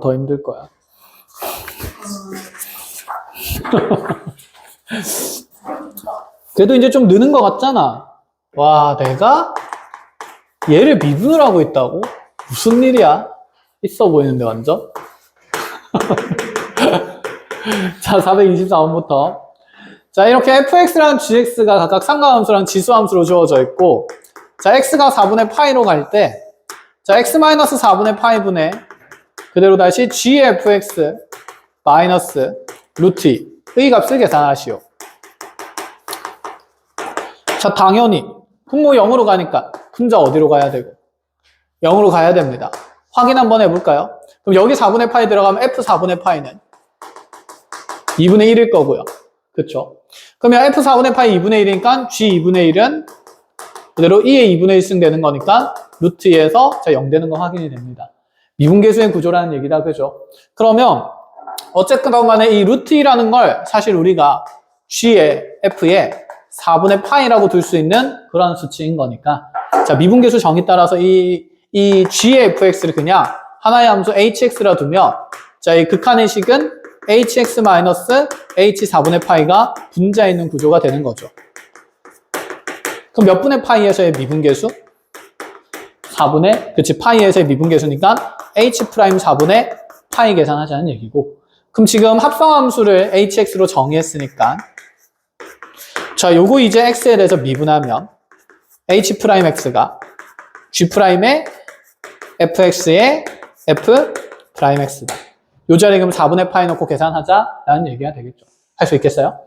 더 힘들 거야. 그래도 이제 좀 느는 것 같잖아. 와, 내가 얘를 미분을 하고 있다고? 무슨 일이야? 있어 보이는데 완전? 자, 424번부터. 자, 이렇게 fx랑 gx가 각각 상가함수랑 지수함수로 주어져 있고, 자, x가 4분의 파이로 갈 때, 자, x-4분의 파이분의 그대로 다시 gfx 마이너스 루트 2의 값을 계산하시오. 자, 당연히 분모 0으로 가니까 분자 어디로 가야 되고 0으로 가야 됩니다. 확인 한번 해볼까요? 그럼 여기 4분의 파이 들어가면 f4분의 파이는 2분의 1일 거고요. 그쵸? 그러면 f4분의 파이 2분의 1이니까 g2분의 1은 그대로 2의 2분의 1승 되는 거니까 루트 2에서 자 0 되는 거 확인이 됩니다. 미분계수의 구조라는 얘기다. 그죠? 그러면 어쨌든 간에 이 루트 2라는 걸 사실 우리가 g의 f의 4분의 파이라고 둘 수 있는 그런 수치인 거니까 자 미분계수 정의 따라서 이 g의 fx를 그냥 하나의 함수 hx라 두면 자 이 극한의 식은 hx 마이너스 h 4분의 파이가 분자에 있는 구조가 되는 거죠. 그럼 몇 분의 파이에서의 미분계수? 4분의 그치 파이에서의 미분계수니까 h 프라임 4분의 파이 계산하자는 얘기고 그럼 지금 합성함수를 hx로 정의했으니까 자 요거 이제 x에 대해서 미분하면 h 프라임 x가 g 프라임의 fx의 f 프라임 x다. 요 자리에 그럼 4분의 파이 넣고 계산하자라는 얘기가 되겠죠. 할 수 있겠어요?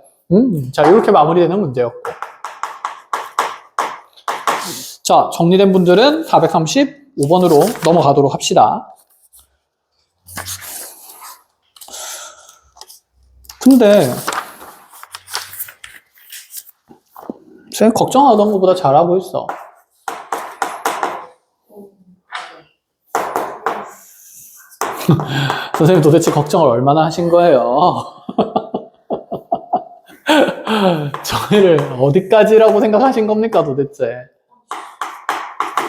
자 이렇게 마무리되는 문제였고 자 정리된 분들은 435번으로 넘어가도록 합시다. 근데 쟤 걱정하던 것보다 잘하고 있어. 선생님 도대체 걱정을 얼마나 하신 거예요? 저희를 어디까지라고 생각하신 겁니까 도대체?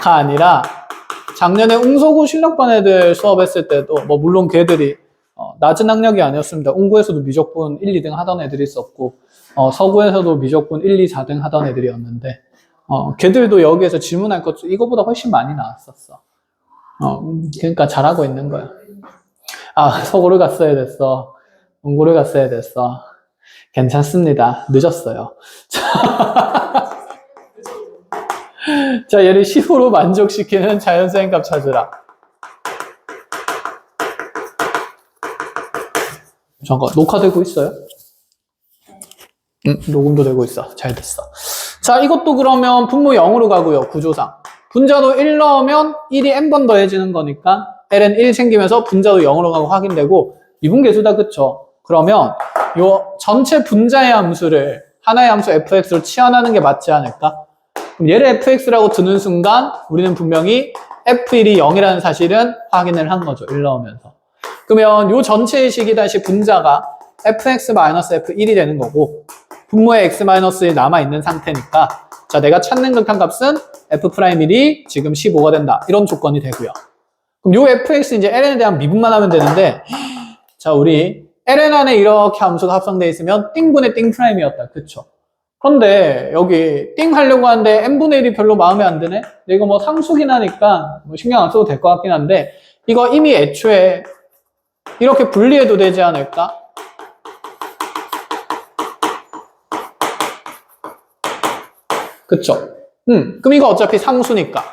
가 아니라 작년에 웅서구 실력반 애들 수업했을 때도 뭐 물론 걔들이 낮은 학력이 아니었습니다. 웅구에서도 미적분 1, 2등 하던 애들이 있었고 서구에서도 미적분 1, 2, 4등 하던 애들이었는데 걔들도 여기에서 질문할 것 이거보다 훨씬 많이 나왔었어. 그러니까 잘하고 있는 거야. 아 서구를 갔어야 됐어. 웅구를 갔어야 됐어. 괜찮습니다. 늦었어요. 자 얘를 10으로 만족시키는 자연수행 값 찾으라. 잠깐 녹화되고 있어요? 녹음도 되고 있어. 잘 됐어. 자 이것도 그러면 분모 0으로 가고요. 구조상 분자도 1 넣으면 1이 n번 더해지는 거니까 ln 1 생기면서 분자도 0으로 가고 확인되고 미분계수다. 그쵸? 그러면 요 전체 분자의 함수를 하나의 함수 fx로 치환하는 게 맞지 않을까? 그럼 얘를 fx라고 두는 순간 우리는 분명히 f1이 0이라는 사실은 확인을 한 거죠. 1 넣으면서. 그러면 요 전체의 식이 다시 분자가 fx-f1이 되는 거고 분모에 x-1이 남아있는 상태니까 자 내가 찾는 극한값은 f'1이 지금 15가 된다. 이런 조건이 되고요. 그럼 요 fx 이제 ln에 대한 미분만 하면 되는데 자 우리 ln 안에 이렇게 함수가 합성되어 있으면 띵분의 띵프라임이었다. 그쵸? 그런데 여기 띵 하려고 하는데 n분의 1이 별로 마음에 안 드네? 근데 이거 뭐 상수긴 하니까 뭐 신경 안 써도 될 것 같긴 한데 이거 이미 애초에 이렇게 분리해도 되지 않을까? 그쵸? 그럼 이거 어차피 상수니까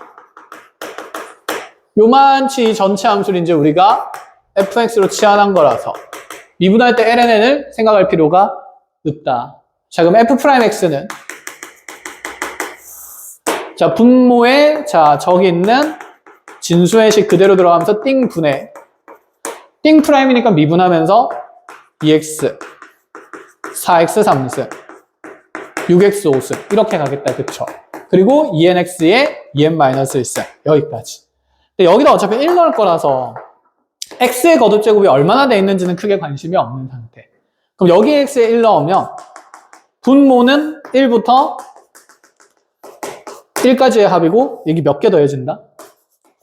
요만치 전체 함수를 이제 우리가 fx로 치환한 거라서 미분할 때 ln을 생각할 필요가 없다. 자 그럼 f'x는 자 분모에 자 저기 있는 진수의 식 그대로 들어가면서 띵분의 띵 프라임이니까 미분하면서 2x 4x 3승 6x 5승 이렇게 가겠다. 그쵸? 그리고 2nx에 2n-1승 여기까지. 근데 여기다 어차피 1 넣을 거라서 x의 거듭제곱이 얼마나 돼 있는지는 크게 관심이 없는 상태. 그럼 여기 x에 1 넣으면 분모는 1부터 1까지의 합이고 여기 몇 개 더해진다?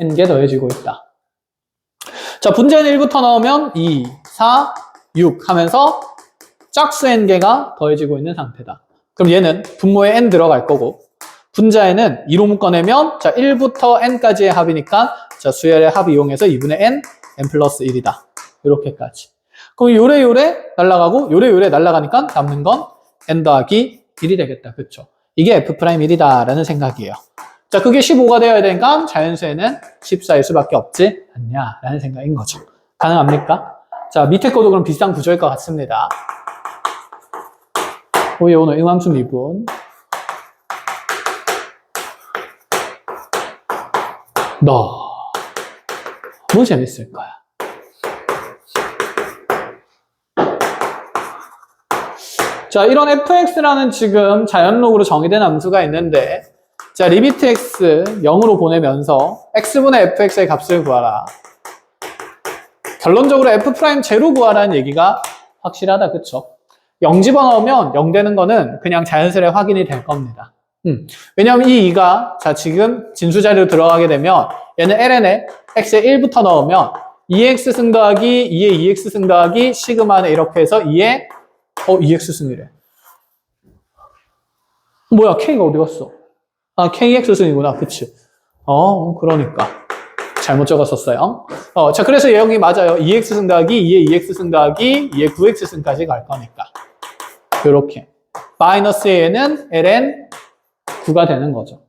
n개 더해지고 있다. 자, 분자에는 1부터 넣으면 2, 4, 6 하면서 짝수 n개가 더해지고 있는 상태다. 그럼 얘는 분모에 n 들어갈 거고, 분자에는 2로 묶어내면, 자, 1부터 n까지의 합이니까, 자, 수열의 합 이용해서 2분의 n 플러스 1이다. 이렇게까지. 그럼 요래요래 날아가고, 요래요래 날아가니까 남는 건 n 더하기 1이 되겠다. 그쵸? 이게 f'1이다. 라는 생각이에요. 자, 그게 15가 되어야 되니까 자연수에는 14일 수밖에 없지 않냐. 라는 생각인 거죠. 가능합니까? 자, 밑에 것도 그럼 비슷한 구조일 것 같습니다. 오늘 음함수 미분. 너무 재밌을 거야. 자, 이런 fx라는 지금 자연록으로 정의된 함수가 있는데, 자, 리미트 x 0으로 보내면서 x분의 fx의 값을 구하라. 결론적으로 f' 제로 구하라는 얘기가 확실하다. 그쵸? 0 집어넣으면 0 되는 거는 그냥 자연스레 확인이 될 겁니다. 왜냐면 이 2가 자 지금 진수자리로 들어가게 되면 얘는 ln에 x에 1부터 넣으면 2x 승 더하기 2에 2x 승 더하기 시그마는 이렇게 해서 2에 2x 승이래. 뭐야, k가 어디 갔어? 아, kx 승이구나. 그치? 그러니까 잘못 적었었어요. 자, 그래서 여기 맞아요. 2x 승 더하기 2에 2x 승 더하기 2에 9x 승까지 갈 거니까 이렇게 마이너스 에는 ln 9가 되는 거죠.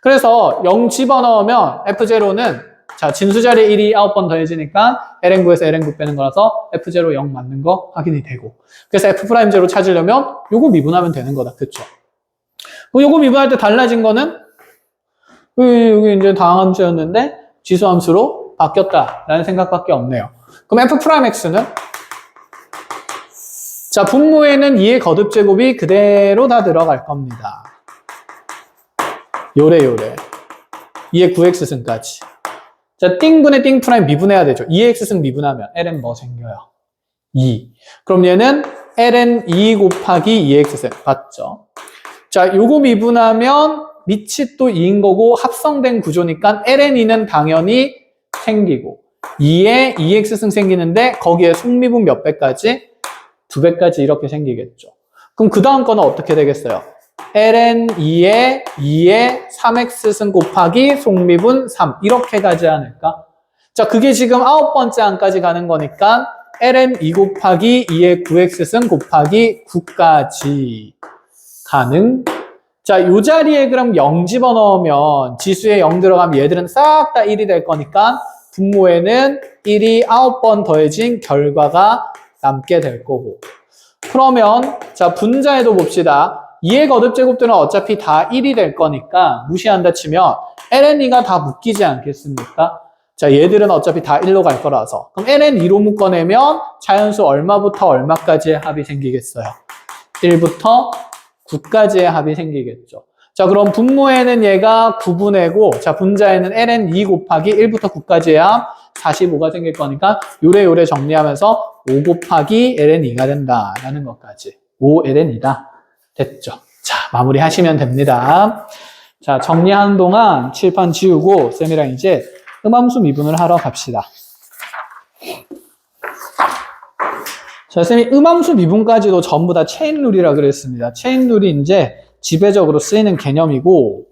그래서 0 집어넣으면 f0는 자 진수자리에 1이 9번 더해지니까 ln9에서 ln9 빼는 거라서 f0 0 맞는 거 확인이 되고, 그래서 f'0 찾으려면 요거 미분하면 되는 거다. 그쵸? 요거 미분할 때 달라진 거는 여기 이제 다항함수였는데 지수함수로 바뀌었다라는 생각밖에 없네요. 그럼 f'x는 자 분모에는 2의 거듭제곱이 그대로 다 들어갈 겁니다. 요래 2의 9x승까지. 자, 띵분의 띵프라임 미분해야 되죠. 2x승 미분하면 ln 뭐 생겨요? 2. 그럼 얘는 ln 2 곱하기 2x승 맞죠? 자, 요거 미분하면 밑이 또 2인 거고 합성된 구조니까 ln 2는 당연히 생기고 2에 2x승 생기는데 거기에 속미분 몇 배까지? 2배까지 이렇게 생기겠죠. 그럼 그 다음 거는 어떻게 되겠어요? ln 2에 2에 3x승 곱하기 속미분 3 이렇게 가지 않을까? 자, 그게 지금 9번째 항까지 가는 거니까 ln 2 곱하기 2에 9x승 곱하기 9까지 가능. 자, 요 자리에 그럼 0 집어넣으면 지수에 0 들어가면 얘들은 싹 다 1이 될 거니까 분모에는 1이 9번 더해진 결과가 남게 될 거고, 그러면 자 분자에도 봅시다. 2의 거듭제곱들은 어차피 다 1이 될 거니까 무시한다 치면 ln2가 다 묶이지 않겠습니까? 자, 얘들은 어차피 다 1로 갈 거라서 그럼 ln2로 묶어내면 자연수 얼마부터 얼마까지의 합이 생기겠어요? 1부터 9까지의 합이 생기겠죠. 자, 그럼 분모에는 얘가 9분의고 자 분자에는 ln2 곱하기 1부터 9까지의 합 45가 생길 거니까 요래 정리하면서 5 곱하기 ln2가 된다라는 것까지 5ln2다. 됐죠. 자, 마무리 하시면 됩니다. 자, 정리하는 동안 칠판 지우고 쌤이랑 이제 음함수 미분을 하러 갑시다. 자, 쌤이 음함수 미분까지도 전부 다 체인룰이라 그랬습니다. 체인룰이 이제 지배적으로 쓰이는 개념이고,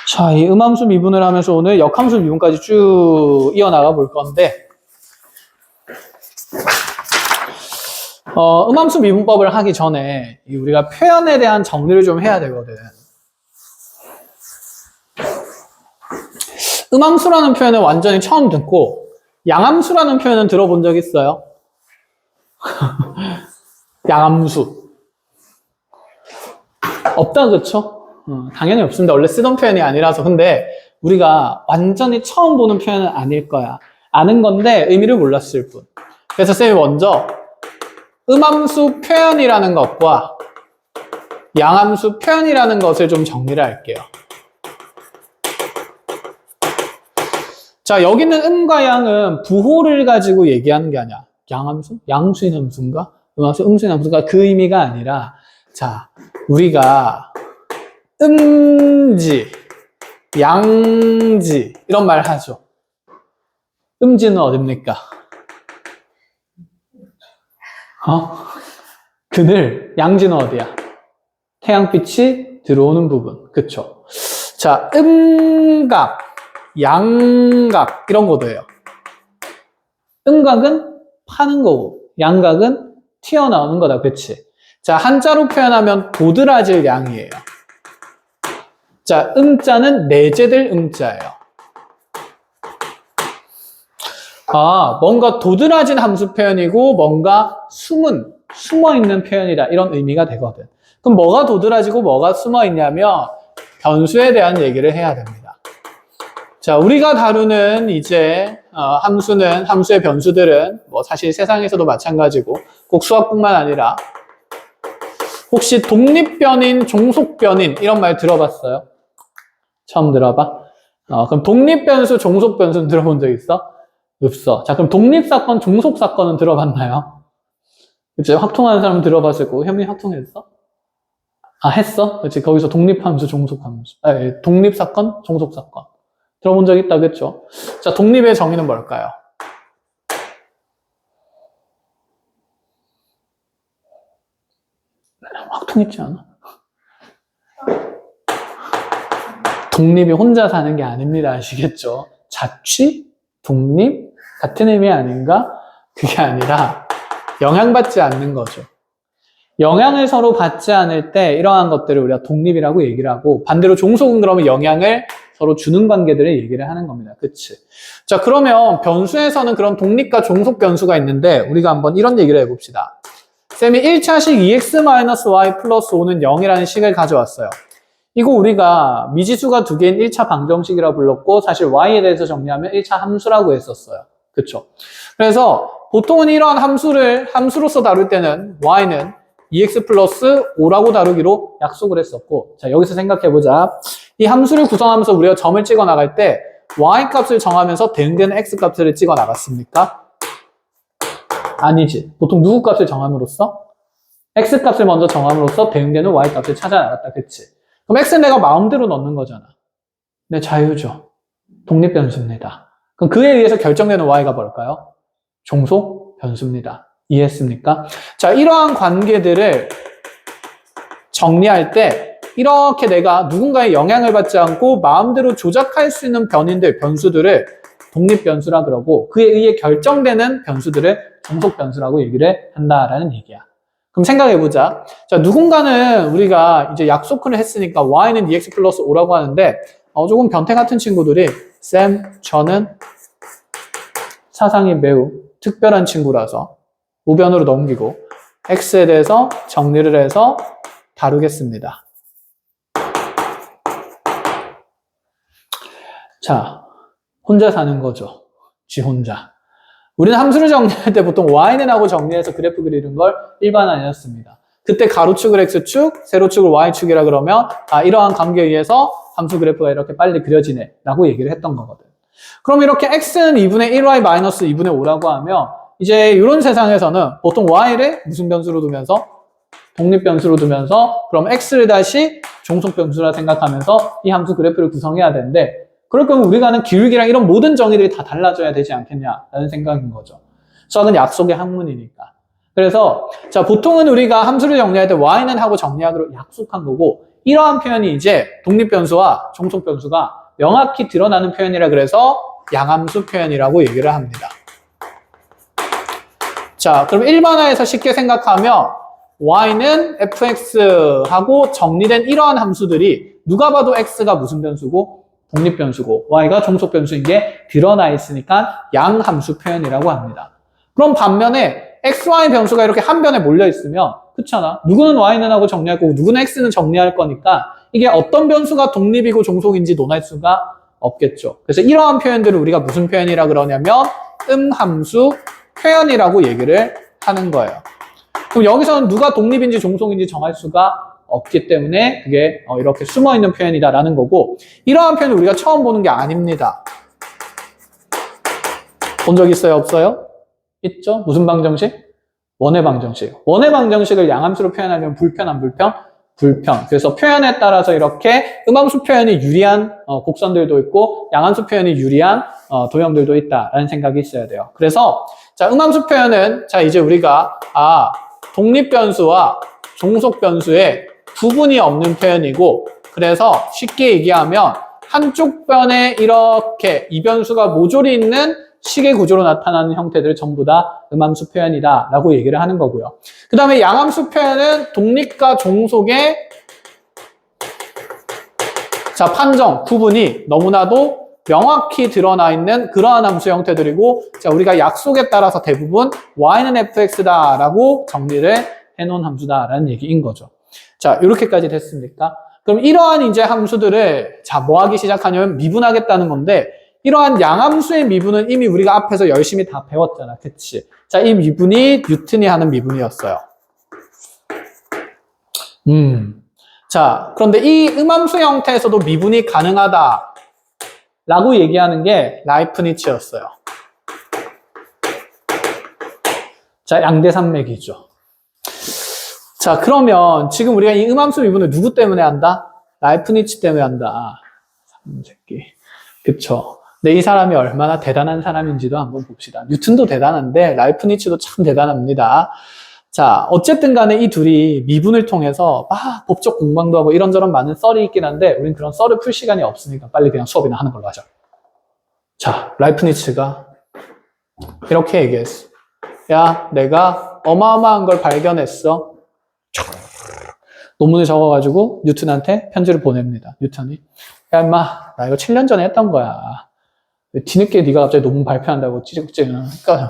자, 이 음함수 미분을 하면서 오늘 역함수 미분까지 쭉 이어나가 볼 건데, 음함수 미분법을 하기 전에 우리가 표현에 대한 정리를 좀 해야 되거든. 음함수라는 표현은 완전히 처음 듣고, 양함수라는 표현은 들어본 적 있어요? 양함수. 없다, 그쵸? 당연히 없습니다. 원래 쓰던 표현이 아니라서. 근데 우리가 완전히 처음 보는 표현은 아닐 거야. 아는 건데 의미를 몰랐을 뿐. 그래서 쌤이 먼저 음함수 표현이라는 것과 양함수 표현이라는 것을 좀 정리를 할게요. 자, 여기는 음과 양은 부호를 가지고 얘기하는 게 아니야. 양함수? 양수인 함수인가? 음함수, 음수인 함수가 그 의미가 아니라, 자, 우리가 음지, 양지 이런 말 하죠. 음지는 어딥니까? 그늘, 양지는 어디야? 태양빛이 들어오는 부분. 그쵸? 자, 음각, 양각, 이런 거도예요. 음각은 파는 거고, 양각은 튀어나오는 거다. 그치? 자, 한자로 표현하면 도드라질 양이에요. 자, 음자는 내재될 음자예요. 뭔가 도드라진 함수 표현이고 뭔가 숨어있는 표현이다. 이런 의미가 되거든. 그럼 뭐가 도드라지고 뭐가 숨어있냐면 변수에 대한 얘기를 해야 됩니다. 자, 우리가 다루는 이제 함수의 변수들은 뭐 사실 세상에서도 마찬가지고 꼭 수학뿐만 아니라 혹시 독립변인, 종속변인 이런 말 들어봤어요? 처음 들어봐? 그럼 독립변수, 종속변수는 들어본 적 있어? 없어. 자, 그럼 독립사건, 종속사건은 들어봤나요? 그치? 확통하는 사람은 들어봤을 거고, 현민이 확통했어? 했어? 그치? 거기서 독립함수, 종속함수. 독립사건, 종속사건. 들어본 적 있다, 그쵸? 자, 독립의 정의는 뭘까요? 확통했지 않아? 독립이 혼자 사는 게 아닙니다. 아시겠죠? 자취? 독립? 같은 의미 아닌가? 그게 아니라 영향받지 않는 거죠. 영향을 서로 받지 않을 때 이러한 것들을 우리가 독립이라고 얘기를 하고 반대로 종속은 그러면 영향을 서로 주는 관계들을 얘기를 하는 겁니다. 그치? 자, 그러면 변수에서는 그런 독립과 종속 변수가 있는데 우리가 한번 이런 얘기를 해봅시다. 쌤이 1차식 2x-y 플러스 5는 0이라는 식을 가져왔어요. 이거 우리가 미지수가 두 개인 1차 방정식이라고 불렀고 사실 y에 대해서 정리하면 1차 함수라고 했었어요. 그쵸? 그래서 보통은 이러한 함수로서 다룰 때는 y는 2x 플러스 5라고 다루기로 약속을 했었고 자 여기서 생각해보자. 이 함수를 구성하면서 우리가 점을 찍어 나갈 때 y 값을 정하면서 대응되는 x 값을 찍어 나갔습니까? 아니지. 보통 누구 값을 정함으로써? x 값을 먼저 정함으로써 대응되는 y 값을 찾아 나갔다. 그치? 그럼 x는 내가 마음대로 넣는 거잖아. 내 자유죠. 독립 변수입니다. 그럼 그에 의해서 결정되는 y가 뭘까요? 종속 변수입니다. 이해했습니까? 자, 이러한 관계들을 정리할 때 이렇게 내가 누군가의 영향을 받지 않고 마음대로 조작할 수 있는 변수들을 독립 변수라 그러고 그에 의해 결정되는 변수들을 종속 변수라고 얘기를 한다라는 얘기야. 그럼 생각해보자. 자, 누군가는 우리가 이제 약속을 했으니까 y는 2x 플러스 5라고 하는데 조금 변태 같은 친구들이 쌤, 저는 사상이 매우 특별한 친구라서 우변으로 넘기고 x에 대해서 정리를 해서 다루겠습니다. 자, 혼자 사는 거죠. 지 혼자. 우리는 함수를 정리할 때 보통 y는 하고 정리해서 그래프 그리는 걸 일반화였습니다. 그때 가로축을 x축, 세로축을 y축이라 그러면 이러한 관계에 의해서 함수 그래프가 이렇게 빨리 그려지네 라고 얘기를 했던 거거든. 그럼 이렇게 x는 2분의 1y 마이너스 2분의 5라고 하면 이제 이런 세상에서는 보통 y를 무슨 변수로 두면서 독립 변수로 두면서 그럼 x를 다시 종속 변수라 생각하면서 이 함수 그래프를 구성해야 되는데 그럴 거면 우리가 하는 기울기랑 이런 모든 정의들이 다 달라져야 되지 않겠냐라는 생각인 거죠. 수학은 약속의 학문이니까. 그래서 자 보통은 우리가 함수를 정리할 때 y는 하고 정리하기로 약속한 거고 이러한 표현이 이제 독립 변수와 종속 변수가 명확히 드러나는 표현이라 그래서 양함수 표현이라고 얘기를 합니다. 자, 그럼 일반화해서 쉽게 생각하면 y는 fx하고 정리된 이러한 함수들이 누가 봐도 x가 무슨 변수고 독립 변수고 y가 종속 변수인 게 드러나 있으니까 양함수 표현이라고 합니다. 그럼 반면에 x, y 변수가 이렇게 한 변에 몰려 있으면 그렇잖아. 누구는 y는 하고 정리할 거고 누구는 x는 정리할 거니까 이게 어떤 변수가 독립이고 종속인지 논할 수가 없겠죠. 그래서 이러한 표현들을 우리가 무슨 표현이라 그러냐면 함수 표현이라고 얘기를 하는 거예요. 그럼 여기서는 누가 독립인지 종속인지 정할 수가 없기 때문에 그게 이렇게 숨어있는 표현이다라는 거고 이러한 표현을 우리가 처음 보는 게 아닙니다. 본 적 있어요? 없어요? 있죠? 무슨 방정식? 원의 방정식. 원의 방정식을 양함수로 표현하면 불편 안 불편? 불편. 그래서 표현에 따라서 이렇게 음함수 표현이 유리한 곡선들도 있고 양함수 표현이 유리한 도형들도 있다라는 생각이 있어야 돼요. 그래서 자, 음함수 표현은 자 이제 우리가 독립변수와 종속변수의 구분이 없는 표현이고 그래서 쉽게 얘기하면 한쪽 변에 이렇게 이 변수가 모조리 있는 식의 구조로 나타나는 형태들 전부 다 음함수 표현이다 라고 얘기를 하는 거고요. 그 다음에 양함수 표현은 독립과 종속의 자 판정, 구분이 너무나도 명확히 드러나 있는 그러한 함수 형태들이고 자 우리가 약속에 따라서 대부분 y는 fx다 라고 정리를 해놓은 함수다라는 얘기인 거죠. 자 이렇게까지 됐습니까? 그럼 이러한 이제 함수들을 자 뭐 하기 시작하냐면 미분하겠다는 건데 이러한 양함수의 미분은 이미 우리가 앞에서 열심히 다 배웠잖아. 그치? 자, 이 미분이 뉴턴이 하는 미분이었어요. 자, 그런데 이 음함수 형태에서도 미분이 가능하다 라고 얘기하는 게 라이프니츠였어요. 자, 양대산맥이죠. 자, 그러면 지금 우리가 이 음함수 미분을 누구 때문에 한다? 라이프니츠 때문에 한다. 삼새끼. 그쵸? 근데 이 사람이 얼마나 대단한 사람인지도 한번 봅시다. 뉴턴도 대단한데 라이프니츠도 참 대단합니다. 자, 어쨌든 간에 이 둘이 미분을 통해서 막 법적 공방도 하고 이런저런 많은 썰이 있긴 한데 우린 그런 썰을 풀 시간이 없으니까 빨리 그냥 수업이나 하는 걸로 하자. 자, 라이프니츠가 이렇게 얘기했어. 야, 내가 어마어마한 걸 발견했어. 논문을 적어가지고 뉴턴한테 편지를 보냅니다. 뉴턴이 야 임마 나 이거 7년 전에 했던 거야. 뒤늦게 네가 갑자기 논문 발표한다고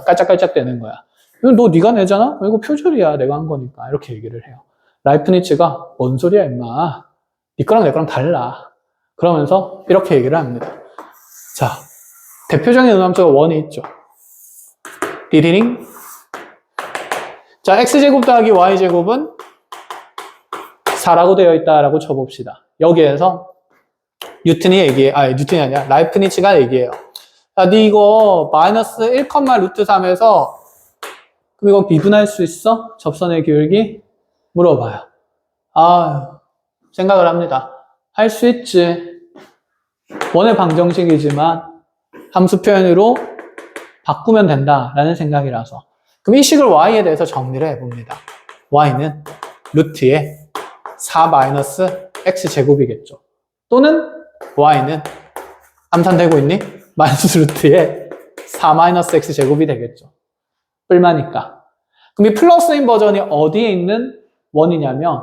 깔짝깔짝 대는 거야. 이거 너 네가 내잖아? 이거 표절이야. 내가 한 거니까. 이렇게 얘기를 해요. 라이프니츠가 뭔 소리야 임마. 네 거랑 내 거랑 달라. 그러면서 이렇게 얘기를 합니다. 자, 대표적인 음함수가 원이 있죠. 띠리링. 자, x제곱 더하기 y제곱은 4라고 되어 있다라고 쳐봅시다. 여기에서 뉴턴이 아니라 라이프니츠가 얘기해요. 야, 니 이거 마이너스 1, 루트 3에서 그럼 이거 미분할 수 있어? 접선의 기울기? 물어봐요. 생각을 합니다. 할 수 있지. 원의 방정식이지만 함수 표현으로 바꾸면 된다라는 생각이라서. 그럼 이 식을 y에 대해서 정리를 해봅니다. y는 루트의 4 마이너스 x제곱이겠죠. 또는 y는 암산되고 있니? 마이너스 루트의 4 마이너스 x제곱이 되겠죠. 뿔마니까. 그럼 이 플러스인 버전이 어디에 있는 원이냐면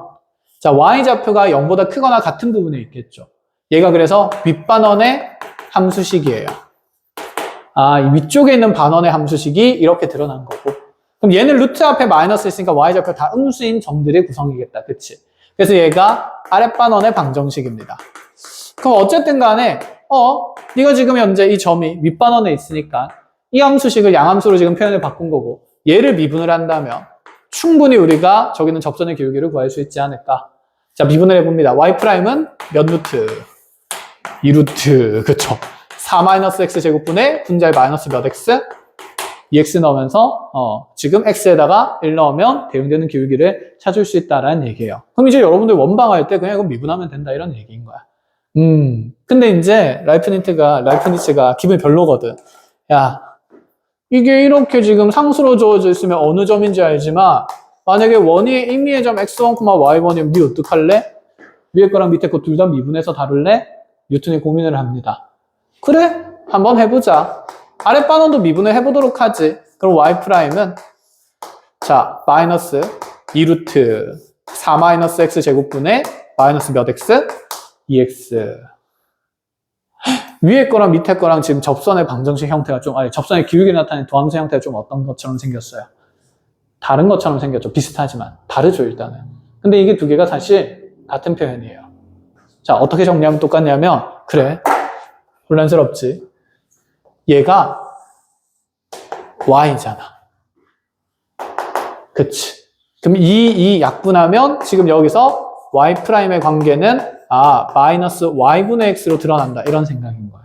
자 y좌표가 0보다 크거나 같은 부분에 있겠죠. 얘가 그래서 윗반원의 함수식이에요. 이 위쪽에 있는 반원의 함수식이 이렇게 드러난 거고 그럼 얘는 루트 앞에 마이너스 있으니까 y좌표 다 음수인 점들의 구성이겠다. 그치? 그래서 얘가 아랫반원의 방정식입니다. 그럼 어쨌든 간에 네가 지금 현재 이 점이 윗반원에 있으니까 이 함수식을 양함수로 지금 표현을 바꾼 거고 얘를 미분을 한다면 충분히 우리가 저기는 접선의 기울기를 구할 수 있지 않을까. 자, 미분을 해봅니다. y'은 몇 루트? 2루트. 그쵸? 4-x제곱분의 분자의 마이너스 몇 x? 2x 넣으면서 지금 x에다가 1 넣으면 대응되는 기울기를 찾을 수 있다라는 얘기예요. 그럼 이제 여러분들 원방할 때 그냥 이거 미분하면 된다 이런 얘기인 거야. 근데 이제 라이프니츠가 기분이 별로거든. 야, 이게 이렇게 지금 상수로 주어져 있으면 어느 점인지 알지만 만약에 원이 임의의 점 x1, y1이면 니 어떡할래? 위에 거랑 밑에 거 둘 다 미분해서 다룰래? 뉴턴이 고민을 합니다. 그래? 한번 해보자. 아랫반원도 미분을 해보도록 하지. 그럼 y'은 자 마이너스 2루트 4 마이너스 x 제곱분의 마이너스 몇 x? 2x. 위에 거랑 밑에 거랑 지금 접선의 방정식 형태가 접선의 기울기를 나타내는 도함수 형태가 좀 어떤 것처럼 생겼어요. 다른 것처럼 생겼죠. 비슷하지만 다르죠 일단은. 근데 이게 두 개가 사실 같은 표현이에요. 자, 어떻게 정리하면 똑같냐면 그래, 혼란스럽지. 얘가 y잖아. 그치? 그럼 이 약분하면 지금 여기서 y'의 관계는 마이너스 y분의 x로 드러난다. 이런 생각인 거야.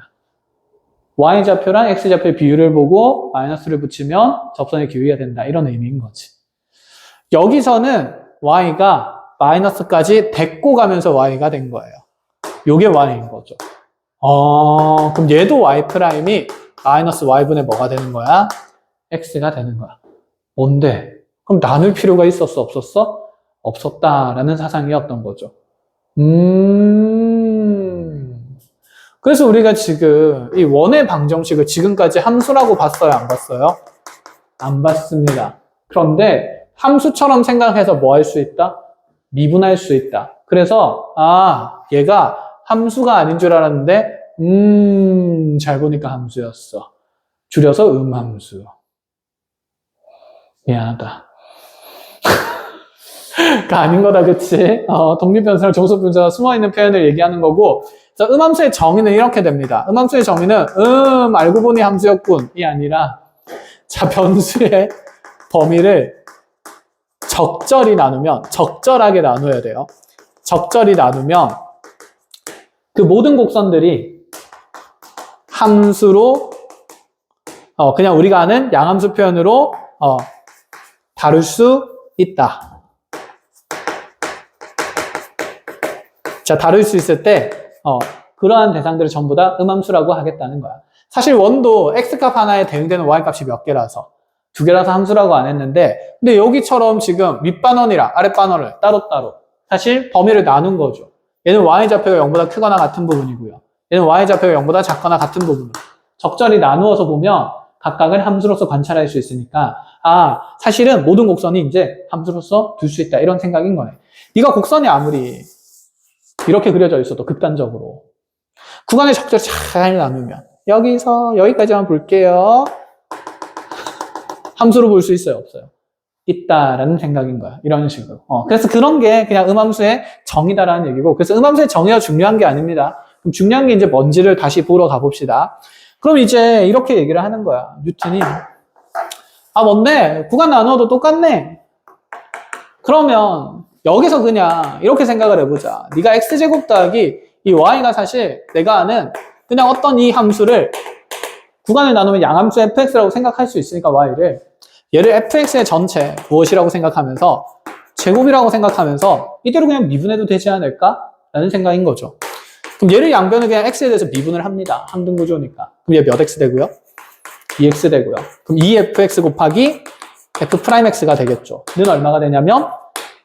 y좌표랑 x좌표의 비율을 보고 마이너스를 붙이면 접선의 기울기가 된다. 이런 의미인 거지. 여기서는 y가 마이너스까지 데리고 가면서 y가 된 거예요. 요게 y인 거죠. 그럼 얘도 y 프라임이 마이너스 y분의 뭐가 되는 거야? x가 되는 거야. 뭔데? 그럼 나눌 필요가 있었어? 없었어? 없었다라는 사상이었던 거죠. 그래서 우리가 지금 이 원의 방정식을 지금까지 함수라고 봤어요? 안 봤어요? 안 봤습니다. 그런데 함수처럼 생각해서 뭐 할 수 있다? 미분할 수 있다. 그래서 얘가 함수가 아닌 줄 알았는데 잘 보니까 함수였어. 줄여서 음함수. 미안하다. 가 아닌 거다, 그치? 독립변수랑 종속변수가 숨어있는 표현을 얘기하는 거고, 그래서 음함수의 정의는 이렇게 됩니다. 음함수의 정의는 알고 보니 함수였군이 아니라, 자, 변수의 범위를 적절하게 나눠야 돼요. 적절히 나누면 그 모든 곡선들이 함수로 그냥 우리가 아는 양함수 표현으로 다룰 수 있다. 자, 다룰 수 있을 때 그러한 대상들을 전부 다 음함수라고 하겠다는 거야. 사실 원도 x값 하나에 대응되는 y값이 몇 개라서 2개라서 함수라고 안 했는데, 근데 여기처럼 지금 윗반원이랑 아랫반원을 따로따로 사실 범위를 나눈 거죠. 얘는 y좌표가 0보다 크거나 같은 부분이고요. 얘는 y좌표가 0보다 작거나 같은 부분으로 적절히 나누어서 보면 각각을 함수로서 관찰할 수 있으니까 사실은 모든 곡선이 이제 함수로서 둘 수 있다, 이런 생각인 거네. 네가 곡선이 아무리 이렇게 그려져 있어도 극단적으로 구간을 적절히 잘 나누면 여기서 여기까지만 볼게요. 함수로 볼 수 있어요? 없어요? 있다라는 생각인 거야. 이런 식으로. 그래서 그런 게 그냥 음함수의 정의다라는 얘기고, 그래서 음함수의 정의가 중요한 게 아닙니다. 그럼 중요한 게 이제 뭔지를 다시 보러 가봅시다. 그럼 이제 이렇게 얘기를 하는 거야. 뉴턴이. 뭔데? 구간 나누어도 똑같네. 그러면 여기서 그냥 이렇게 생각을 해보자. 네가 x제곱 더하기 이 y가 사실 내가 아는 그냥 어떤 이 함수를 구간을 나누면 양함수 fx라고 생각할 수 있으니까 y를, 얘를 fx의 전체 무엇이라고 생각하면서 제곱이라고 생각하면서 이대로 그냥 미분해도 되지 않을까? 라는 생각인 거죠. 그럼 얘를 양변을 그냥 x에 대해서 미분을 합니다. 항등구조니까. 그럼 얘 몇 x 되고요? 2x 되고요. 그럼 2fx 곱하기 f'x가 되겠죠. 는 얼마가 되냐면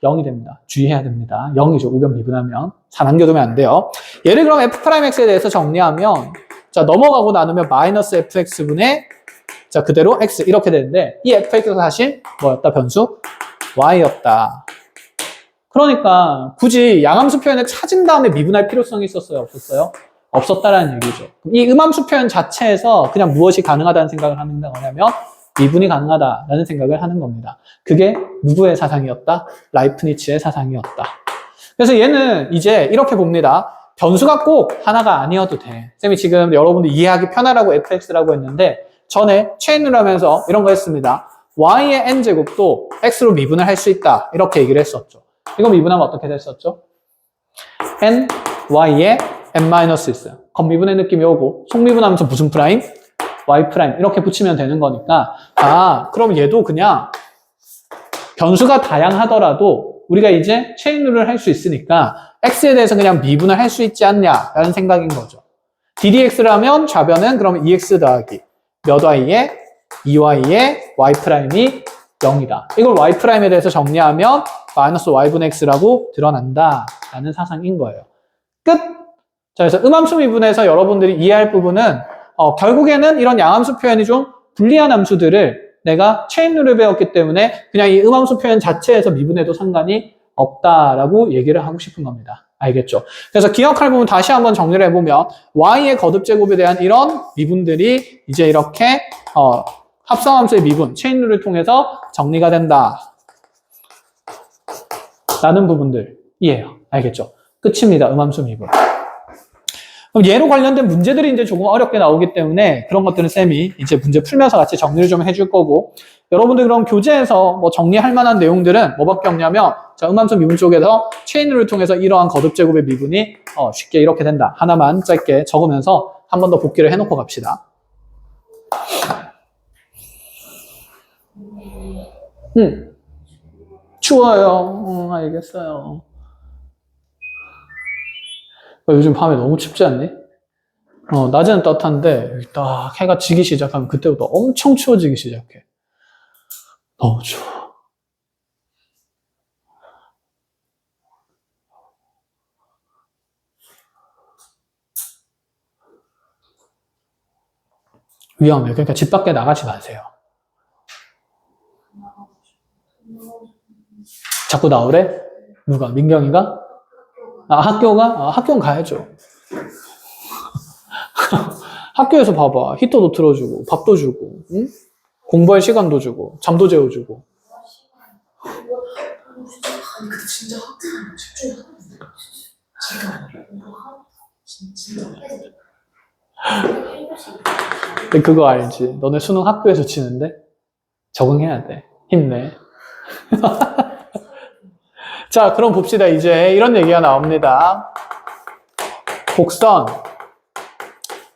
0이 됩니다. 주의해야 됩니다. 0이죠. 우변 미분하면. 잘 남겨두면 안 돼요. 얘를 그럼 f'x에 대해서 정리하면, 자, 넘어가고 나누면 마이너스 fx분의, 자, 그대로 x 이렇게 되는데, 이 fx가 사실 뭐였다? 변수? y였다. 그러니까 굳이 양함수 표현을 찾은 다음에 미분할 필요성이 있었어요? 없었어요? 없었다라는 얘기죠. 이 음함수 표현 자체에서 그냥 무엇이 가능하다는 생각을 하는 거냐면 미분이 가능하다라는 생각을 하는 겁니다. 그게 누구의 사상이었다? 라이프니츠의 사상이었다. 그래서 얘는 이제 이렇게 봅니다. 변수가 꼭 하나가 아니어도 돼. 쌤이 지금 여러분들 이해하기 편하라고 fx라고 했는데, 전에 체인을 하면서 이런 거 했습니다. y의 n제곱도 x로 미분을 할 수 있다, 이렇게 얘기를 했었죠. 이거 미분하면 어떻게 됐었죠? n, y의 n-있어요. 겉미분의 느낌이 오고, 속미분하면서 무슨 프라임? y 프라임 이렇게 붙이면 되는 거니까, 그럼 얘도 그냥 변수가 다양하더라도 우리가 이제 체인룰을 할 수 있으니까 x에 대해서 그냥 미분을 할 수 있지 않냐라는 생각인 거죠. ddx라면 좌변은 그러면 2x 더하기 몇 y에 2y의 y 프라임이 0이다. 이걸 y 프라임에 대해서 정리하면 마이너스 y분의 x라고 드러난다라는 사상인 거예요. 끝! 자, 그래서 음함수 미분에서 여러분들이 이해할 부분은 결국에는 이런 양함수 표현이 좀 불리한 함수들을 내가 체인룰을 배웠기 때문에 그냥 이 음함수 표현 자체에서 미분해도 상관이 없다라고 얘기를 하고 싶은 겁니다. 알겠죠? 그래서 기억할 부분 다시 한번 정리를 해보면 y의 거듭제곱에 대한 이런 미분들이 이제 이렇게 합성함수의 미분, 체인룰을 통해서 정리가 된다 라는 부분들이에요. 알겠죠? 끝입니다. 음함수 미분. 그럼 얘로 관련된 문제들이 이제 조금 어렵게 나오기 때문에 그런 것들은 쌤이 이제 문제 풀면서 같이 정리를 좀 해줄 거고, 여러분들 그럼 교재에서 뭐 정리할 만한 내용들은 뭐밖에 없냐면, 자, 음함수 미분 쪽에서 체인룰을 통해서 이러한 거듭제곱의 미분이 쉽게 이렇게 된다. 하나만 짧게 적으면서 한 번 더 복기를 해놓고 갑시다. 추워요. 알겠어요. 요즘 밤에 너무 춥지 않니? 낮에는 따뜻한데 여기 딱 해가 지기 시작하면 그때부터 엄청 추워지기 시작해. 너무 추워. 위험해. 그러니까 집 밖에 나가지 마세요. 자꾸 나오래? 누가? 민경이가? 학교가? 학교는 가야죠. 학교에서 봐봐. 히터도 틀어주고, 밥도 주고, 응? 공부할 시간도 주고, 잠도 재워주고. 아니 근데 진짜 학교는 집중하는데 진짜 근데 그거 알지? 너네 수능 학교에서 치는데? 적응해야 돼. 힘내. 자, 그럼 봅시다. 이제 이런 얘기가 나옵니다. 곡선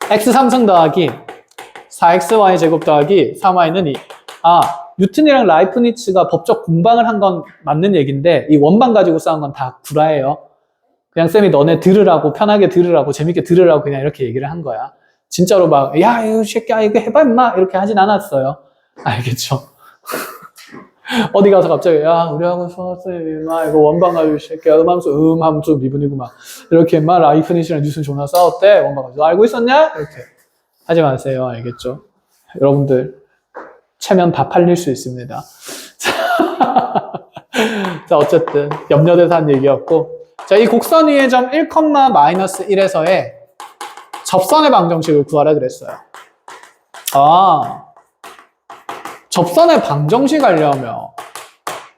x3승 더하기 4xy 제곱 더하기 3y는 2. 뉴턴이랑 라이프니츠가 법적 공방을 한 건 맞는 얘기인데 이 원방 가지고 싸운 건 다 구라예요. 그냥 쌤이 너네 들으라고, 편하게 들으라고, 재밌게 들으라고 그냥 이렇게 얘기를 한 거야. 진짜로 막 야 이 새끼야 이거 해봐 임마 이렇게 하진 않았어요. 알겠죠? 어디 가서 갑자기 야 우리하고 수학쌤이 막 이거 원방 가지고 이 새끼야 함수 미분이고 막 이렇게 막 라이프니츠랑 뉴턴 존나 싸웠대. 원방 가지고 알고 있었냐? 이렇게 하지 마세요. 알겠죠? 여러분들 체면 다 팔릴 수 있습니다. 자, 어쨌든 염려돼서 한 얘기였고, 자, 이 곡선 위의 점 1,-1에서의 접선의 방정식을 구하라 그랬어요. 접선의 방정식 하려면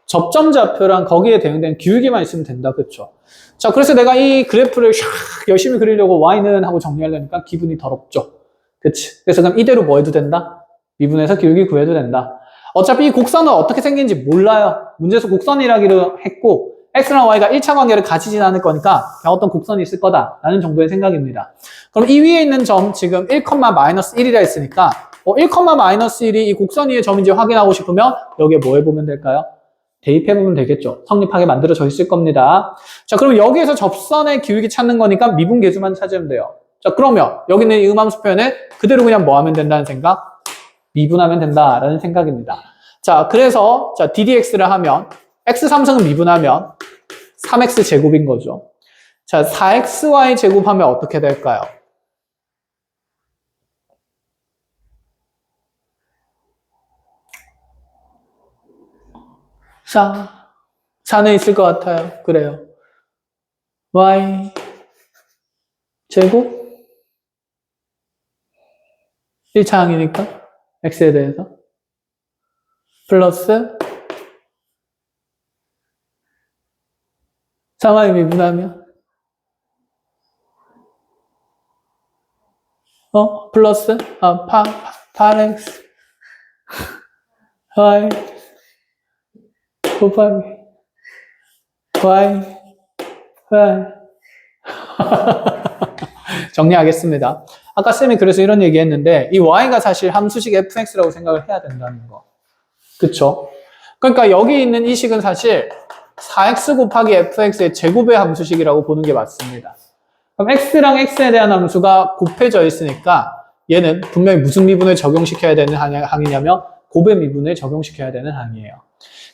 접점좌표랑 거기에 대응된 기울기만 있으면 된다, 그쵸? 자, 그래서 내가 이 그래프를 샥 열심히 그리려고 y는 하고 정리하려니까 기분이 더럽죠. 그치? 그래서 그럼 이대로 뭐 해도 된다? 미분해서 기울기 구해도 된다. 어차피 이 곡선은 어떻게 생긴지 몰라요. 문제에서 곡선이라기로 했고 x랑 y가 1차 관계를 가지진 않을 거니까 그냥 어떤 곡선이 있을 거다라는 정도의 생각입니다. 그럼 이 위에 있는 점 지금 1,-1이라 했으니까 1,-1이 이 곡선 위의 점인지 확인하고 싶으면 여기에 뭐 해보면 될까요? 대입해보면 되겠죠. 성립하게 만들어져 있을 겁니다. 자, 그럼 여기에서 접선의 기울기 찾는 거니까 미분 계수만 찾으면 돼요. 자, 그러면 여기 있는 이 음함수 표현을 그대로 그냥 뭐 하면 된다는 생각? 미분하면 된다라는 생각입니다. 자, 그래서 자 ddx를 하면 x3승은 미분하면 3x 제곱인 거죠. 자, 4xy 제곱하면 어떻게 될까요? 자, 4는 있을 것 같아요. 그래요. y 제곱 1차 항이니까 x에 대해서 플러스 3y 미분하면 플러스 8x y 곱하기 y 정리하겠습니다. 아까 쌤이 그래서 이런 얘기 했는데 이 y가 사실 함수식 fx라고 생각을 해야 된다는 거. 그쵸? 그러니까 여기 있는 이 식은 사실 4x 곱하기 fx의 제곱의 함수식이라고 보는 게 맞습니다. 그럼 x랑 x에 대한 함수가 곱해져 있으니까 얘는 분명히 무슨 미분을 적용시켜야 되는 항이냐면 곱의 미분을 적용시켜야 되는 항이에요.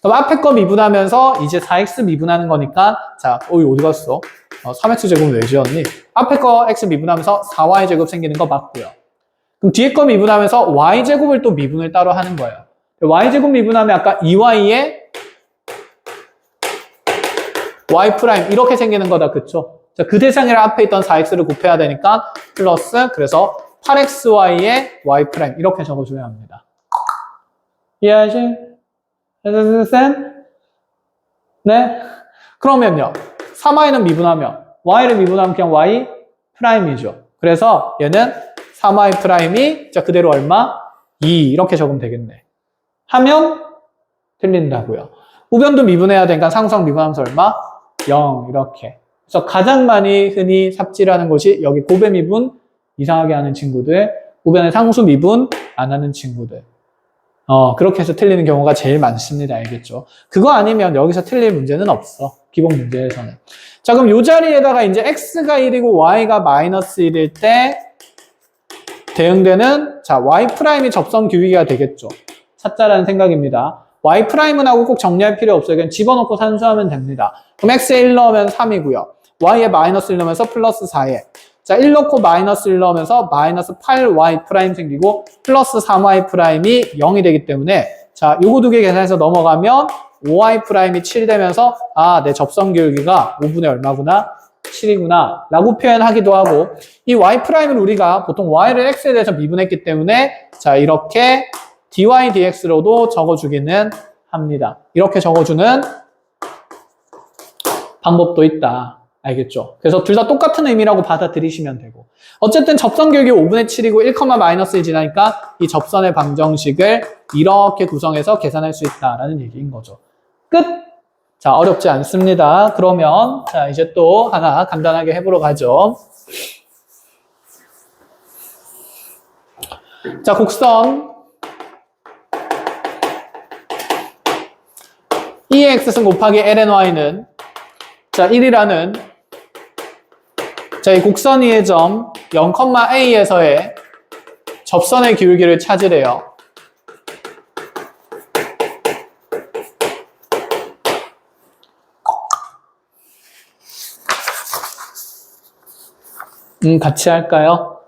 그럼 앞에 거 미분하면서 이제 4x 미분하는 거니까 자, 어디 갔어? 3x 제곱은 왜 지었니? 앞에 거 x 미분하면서 4y 제곱 생기는 거 맞고요. 그럼 뒤에 거 미분하면서 y 제곱을 또 미분을 따로 하는 거예요. y 제곱 미분하면 아까 2y에 y 프라임 이렇게 생기는 거다, 그쵸? 자, 그 대상이랑 앞에 있던 4x를 곱해야 되니까 플러스 그래서 8xy에 y 프라임 이렇게 적어줘야 합니다. 이해하시? 네. 그러면요. 3y는 미분하면 y를 미분하면 그냥 y 프라임이죠. 그래서 얘는 3y 프라임이 자 그대로 얼마? 2 이렇게 적으면 되겠네. 하면 틀린다고요. 우변도 미분해야 되니까 상수항 미분하면서 얼마? 0 이렇게. 그래서 가장 많이 흔히 삽질하는 것이 여기 곱의 미분 이상하게 하는 친구들, 우변의 상수 미분 안 하는 친구들. 그렇게 해서 틀리는 경우가 제일 많습니다. 알겠죠? 그거 아니면 여기서 틀릴 문제는 없어. 기본 문제에서는. 자, 그럼 이 자리에다가 이제 x가 1이고 y가 마이너스 1일 때 대응되는, 자, y''이 접선 기울기가 되겠죠. 찾자라는 생각입니다. y''은 하고 꼭 정리할 필요 없어요. 그냥 집어넣고 산수하면 됩니다. 그럼 x에 1 넣으면 3이고요. y에 마이너스 1 넣으면서 플러스 4에. 자, 1 넣고 마이너스 1 넣으면서 마이너스 8y' 생기고 플러스 3y'이 0이 되기 때문에 자, 요거 두 개 계산해서 넘어가면 5y'이 7 되면서 아, 내 접선 기울기가 5분의 얼마구나? 7이구나 라고 표현하기도 하고 이 y'을 우리가 보통 y를 x에 대해서 미분했기 때문에 자, 이렇게 dy dx로도 적어주기는 합니다. 이렇게 적어주는 방법도 있다. 알겠죠? 그래서 둘 다 똑같은 의미라고 받아들이시면 되고 어쨌든 접선 기울기 5분의 7이고 1, 마이너스에 지나니까 이 접선의 방정식을 이렇게 구성해서 계산할 수 있다라는 얘기인 거죠. 끝! 자, 어렵지 않습니다. 그러면 자, 이제 또 하나 간단하게 해보러 가죠. 자, 곡선 EX승 곱하기 LNY는 자, 1이라는 자, 이 곡선 위의 점 0,A에서의 접선의 기울기를 찾으래요. 같이 할까요?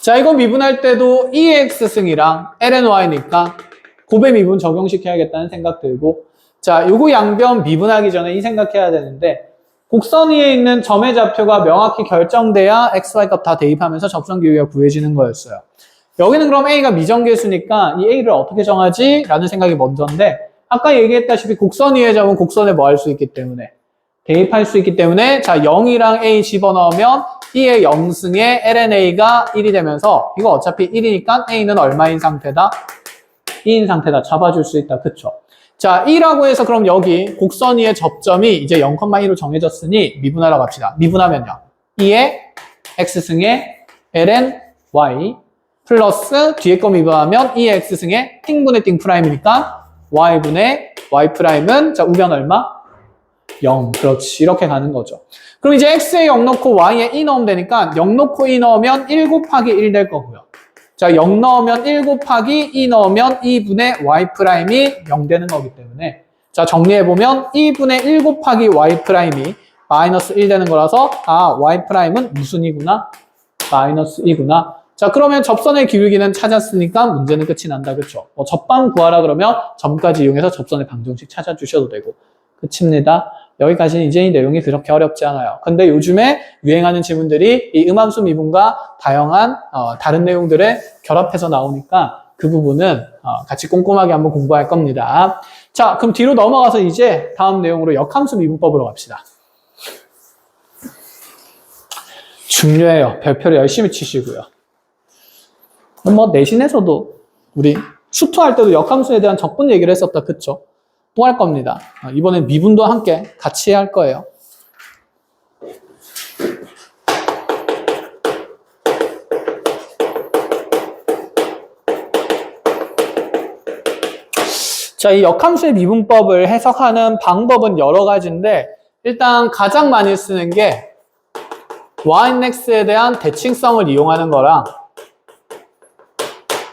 자, 이거 미분할 때도 EX승이랑 LNY니까 곱의 미분 적용시켜야겠다는 생각 들고 자, 요거 양변 미분하기 전에 이 생각해야 되는데 곡선 위에 있는 점의 좌표가 명확히 결정돼야 x, y 값 다 대입하면서 접선 기울기가 구해지는 거였어요. 여기는 그럼 A가 미정계수니까 이 A를 어떻게 정하지? 라는 생각이 먼저인데 아까 얘기했다시피 곡선 위의 점은 곡선에 뭐 할 수 있기 때문에 대입할 수 있기 때문에 자, 0이랑 A 집어넣으면 E의 0승에 LNA가 1이 되면서 이거 어차피 1이니까 A는 얼마인 상태다? 2인 상태다. 잡아줄 수 있다. 그쵸? 자, 2라고 해서 그럼 여기 곡선 위의 접점이 이제 0,2로 정해졌으니 미분하러 갑시다. 미분하면요. 2의 x승의 ln y 플러스 뒤에 거 미분하면 2의 x승의 띵분의 띵 프라임이니까 y분의 y 프라임은 자, 우변 얼마? 0. 그렇지. 이렇게 가는 거죠. 그럼 이제 x에 0 넣고 y에 2 넣으면 되니까 0 넣고 2 넣으면 1 곱하기 1 될 거고요. 자, 0 넣으면 1 곱하기 2 넣으면 2분의 y 프라임이 0 되는 거기 때문에 자, 정리해보면 2분의 1 곱하기 y 프라임이 마이너스 1 되는 거라서 아, y 프라임은 무슨 이구나? 마이너스 2구나. 자, 그러면 접선의 기울기는 찾았으니까 문제는 끝이 난다. 그렇죠? 뭐 접방 구하라 그러면 점까지 이용해서 접선의 방정식 찾아주셔도 되고 끝입니다. 여기까지는 이제 이 내용이 그렇게 어렵지 않아요. 근데 요즘에 유행하는 지문들이 이 음함수 미분과 다양한 다른 내용들을 결합해서 나오니까 그 부분은 같이 꼼꼼하게 한번 공부할 겁니다. 자, 그럼 뒤로 넘어가서 이제 다음 내용으로 역함수 미분법으로 갑시다. 중요해요. 별표를 열심히 치시고요. 뭐 내신에서도 우리 수투할 때도 역함수에 대한 적분 얘기를 했었다. 그쵸? 또 할 겁니다. 이번엔 미분도 함께 같이 할 거예요. 자, 이 역함수의 미분법을 해석하는 방법은 여러 가지인데 일단 가장 많이 쓰는 게 yx에 대한 대칭성을 이용하는 거랑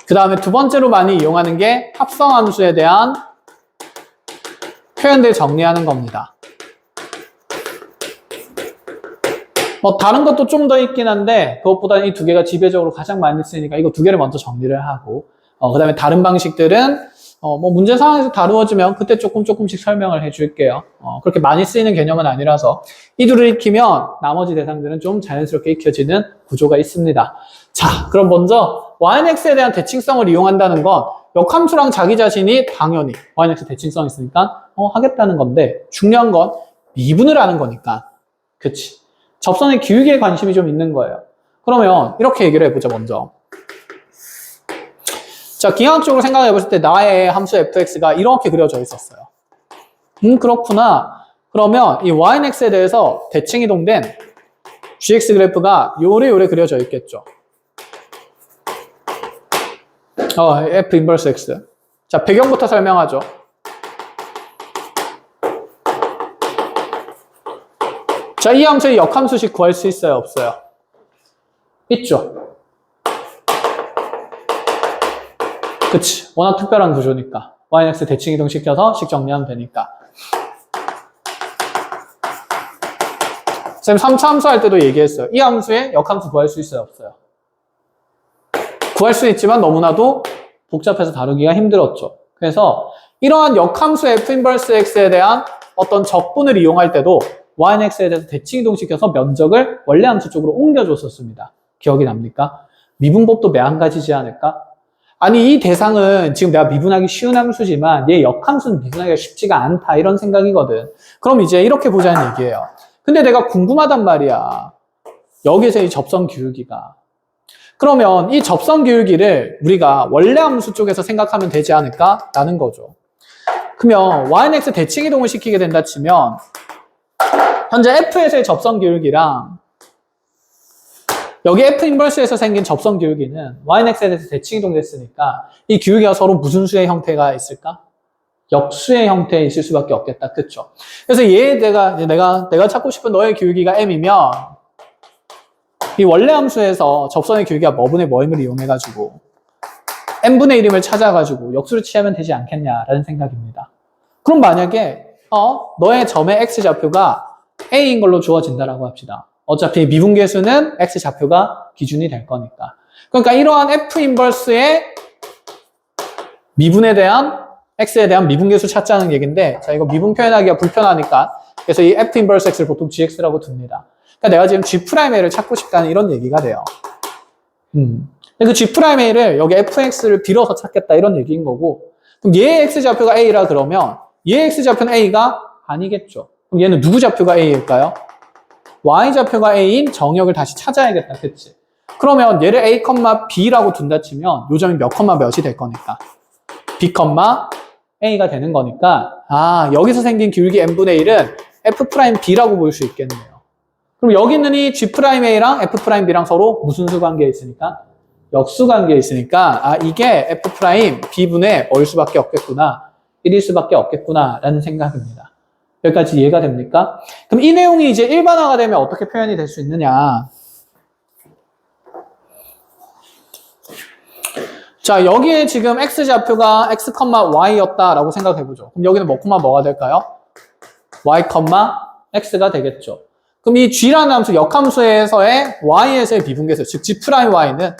그 다음에 두 번째로 많이 이용하는 게 합성함수에 대한 표현들 정리하는 겁니다. 뭐 다른 것도 좀 더 있긴 한데 그것보다는 이 두 개가 지배적으로 가장 많이 쓰이니까 이거 두 개를 먼저 정리를 하고 그 다음에 다른 방식들은 뭐 문제 상황에서 다루어지면 그때 조금씩 설명을 해줄게요. 그렇게 많이 쓰이는 개념은 아니라서 이 둘을 익히면 나머지 대상들은 좀 자연스럽게 익혀지는 구조가 있습니다. 자, 그럼 먼저 yx에 대한 대칭성을 이용한다는 건 역함수랑 자기 자신이 당연히 yx 대칭성 있으니까 하겠다는 건데 중요한 건 미분을 하는 거니까 그치? 접선의 기울기에 관심이 좀 있는 거예요. 그러면 이렇게 얘기를 해보자 먼저. 자, 기하학적으로 생각해 봤을 때 나의 함수 fx가 이렇게 그려져 있었어요. 그렇구나. 그러면 이 yx에 대해서 대칭 이동된 gx 그래프가 요래 그려져 있겠죠. F 인버스 X. 자, 배경부터 설명하죠. 자, 이 함수의 역함수식 구할 수 있어요? 없어요? 있죠. 그치. 워낙 특별한 구조니까. yx 대칭 이동시켜서 식 정리하면 되니까. 쌤 3차 함수 할 때도 얘기했어요. 이 함수의 역함수 구할 수 있어요? 없어요? 구할 수 있지만 너무나도 복잡해서 다루기가 힘들었죠. 그래서 이러한 역함수 f 인버스 x에 대한 어떤 적분을 이용할 때도 yx에 대해서 대칭 이동시켜서 면적을 원래 함수 쪽으로 옮겨줬었습니다. 기억이 납니까? 미분법도 매한가지지 않을까? 아니 이 대상은 지금 내가 미분하기 쉬운 함수지만 얘 역함수는 미분하기가 쉽지가 않다 이런 생각이거든. 그럼 이제 이렇게 보자는 얘기예요. 근데 내가 궁금하단 말이야. 여기서 이 접선 기울기가. 그러면 이 접선 기울기를 우리가 원래 함수 쪽에서 생각하면 되지 않을까? 라는 거죠. 그러면 yx 대칭 이동을 시키게 된다 치면 현재 f에서의 접선 기울기랑 여기 f 인버스에서 생긴 접선 기울기는 yx에 대해서 대칭 이동됐으니까 이 기울기가 서로 무슨 수의 형태가 있을까? 역수의 형태에 있을 수밖에 없겠다. 그쵸? 그래서 내가 찾고 싶은 너의 기울기가 m이면 이 원래 함수에서 접선의 기울기가 뭐분의 뭐임을 이용해가지고 n분의 1임을 찾아가지고 역수를 취하면 되지 않겠냐라는 생각입니다. 그럼 만약에 너의 점의 x좌표가 a인 걸로 주어진다라고 합시다. 어차피 미분계수는 x좌표가 기준이 될 거니까. 그러니까 이러한 f 인버스의 미분에 대한 x에 대한 미분계수 찾자는 얘기인데 자 이거 미분 표현하기가 불편하니까 그래서 이 f 인버스 x를 보통 gx라고 둡니다. 그러니까 내가 지금 g'a를 찾고 싶다는 이런 얘기가 돼요. 그 g'a를 여기 fx를 빌어서 찾겠다 이런 얘기인 거고 그럼 얘의 x좌표가 a라 그러면 얘의 x좌표는 a가 아니겠죠. 그럼 얘는 누구 좌표가 a일까요? y좌표가 a인 정역을 다시 찾아야겠다. 그치? 그러면 얘를 a, b라고 둔다 치면 요 점이 몇, 몇이 될 거니까 b, a가 되는 거니까 여기서 생긴 기울기 n분의 1은 f'b라고 볼 수 있겠네요. 그럼 여기 있는 이 g'a랑 f'b랑 서로 무슨 수 관계에 있으니까? 역수 관계에 있으니까 이게 f'b분의 뭐일 수밖에 없겠구나. 1일 수밖에 없겠구나 라는 생각입니다. 여기까지 이해가 됩니까? 그럼 이 내용이 이제 일반화가 되면 어떻게 표현이 될 수 있느냐? 자, 여기에 지금 x좌표가 x, y였다라고 생각해보죠. 그럼 여기는 뭐가 될까요? y, x가 되겠죠. 그럼 이 g라는 함수, 역함수에서의 y에서의 미분계수, 즉 g'y는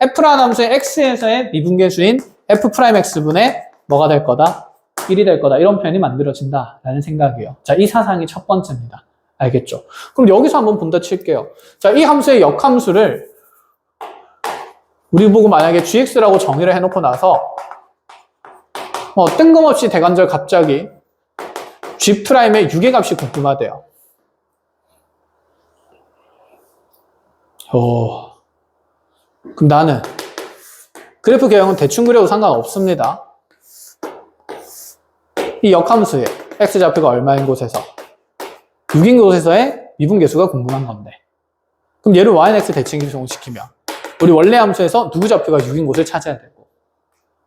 f라는 함수의 x에서의 미분계수인 f'x분의 뭐가 될 거다? 1이 될 거다. 이런 표현이 만들어진다라는 생각이에요. 자, 이 사상이 첫 번째입니다. 알겠죠? 그럼 여기서 한번 본다 칠게요. 자, 이 함수의 역함수를 우리 보고 만약에 gx라고 정의를 해놓고 나서 뜬금없이 대관절 갑자기 g'의 6의 값이 궁금하대요. 그럼 나는 그래프 개형은 대충 그려도 상관없습니다. 이 역함수의 x좌표가 얼마인 곳에서 6인 곳에서의 미분계수가 궁금한 건데 그럼 얘를 yx 대칭 이동시키면 우리 원래 함수에서 누구 좌표가 6인 곳을 찾아야 되고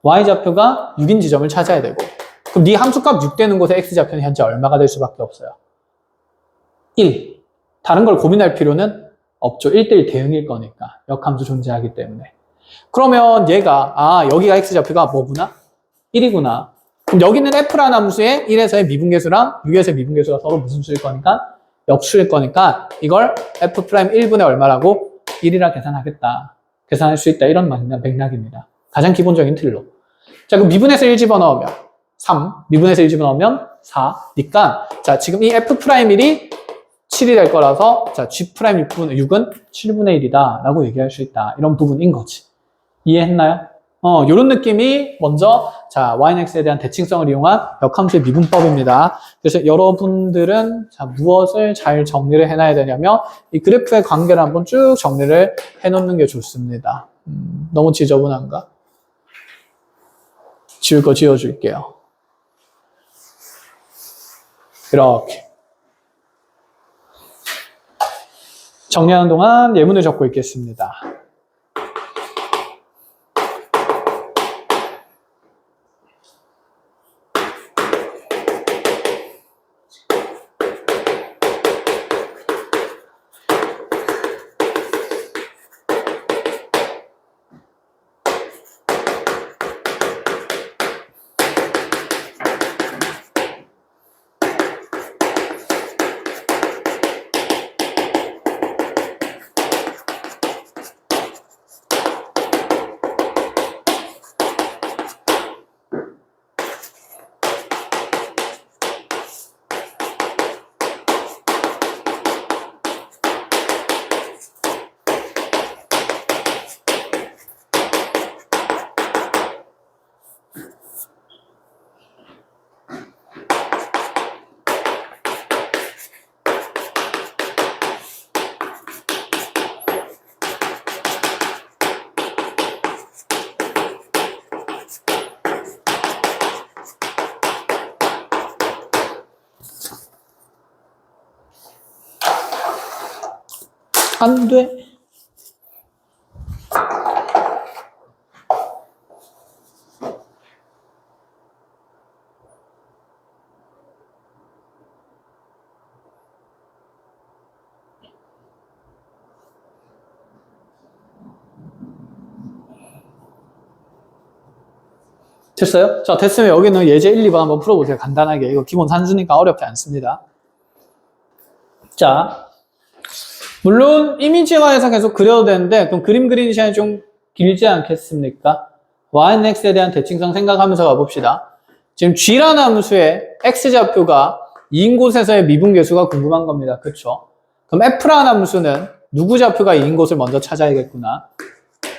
y좌표가 6인 지점을 찾아야 되고 그럼 네 함수값 6 되는 곳의 x좌표는 현재 얼마가 될 수밖에 없어요? 1. 다른 걸 고민할 필요는 없죠. 1대1 대응일 거니까 역함수 존재하기 때문에 그러면 얘가 여기가 x좌표가 뭐구나? 1이구나. 그럼 여기 있는 f라는 함수의 1에서의 미분계수랑 6에서의 미분계수가 서로 무슨 수일 거니까? 역수일 거니까 이걸 f'1분의 얼마라고? 1이라 계산하겠다. 계산할 수 있다. 이런 맥락입니다. 가장 기본적인 틀로. 자, 그럼 미분에서 1 집어넣으면 3, 미분에서 1 집어넣으면 4니까 자, 지금 이 f'1이 7이 될 거라서 자, g'6은 7분의 1이다 라고 얘기할 수 있다. 이런 부분인 거지. 이해했나요? 요런 느낌이 먼저 자, yx에 대한 대칭성을 이용한 역함수의 미분법입니다. 그래서 여러분들은 자, 무엇을 잘 정리를 해놔야 되냐면 이 그래프의 관계를 한번 쭉 정리를 해놓는 게 좋습니다. 너무 지저분한가? 지울 거 지워줄게요. 이렇게 정리하는 동안 예문을 적고 있겠습니다. 안 돼. 됐어요? 자, 됐으면 여기는 예제 1, 2번 한번 풀어보세요. 간단하게. 이거 기본 산수니까 어렵지 않습니다. 자, 물론 이미지화해서 계속 그려도 되는데 그럼 그림 그리는 시간이 좀 길지 않겠습니까? y, x에 대한 대칭성 생각하면서 가봅시다. 지금 g라는 함수의 x좌표가 2인 곳에서의 미분계수가 궁금한 겁니다. 그렇죠? 그럼 f라는 함수는 누구 좌표가 2인 곳을 먼저 찾아야겠구나.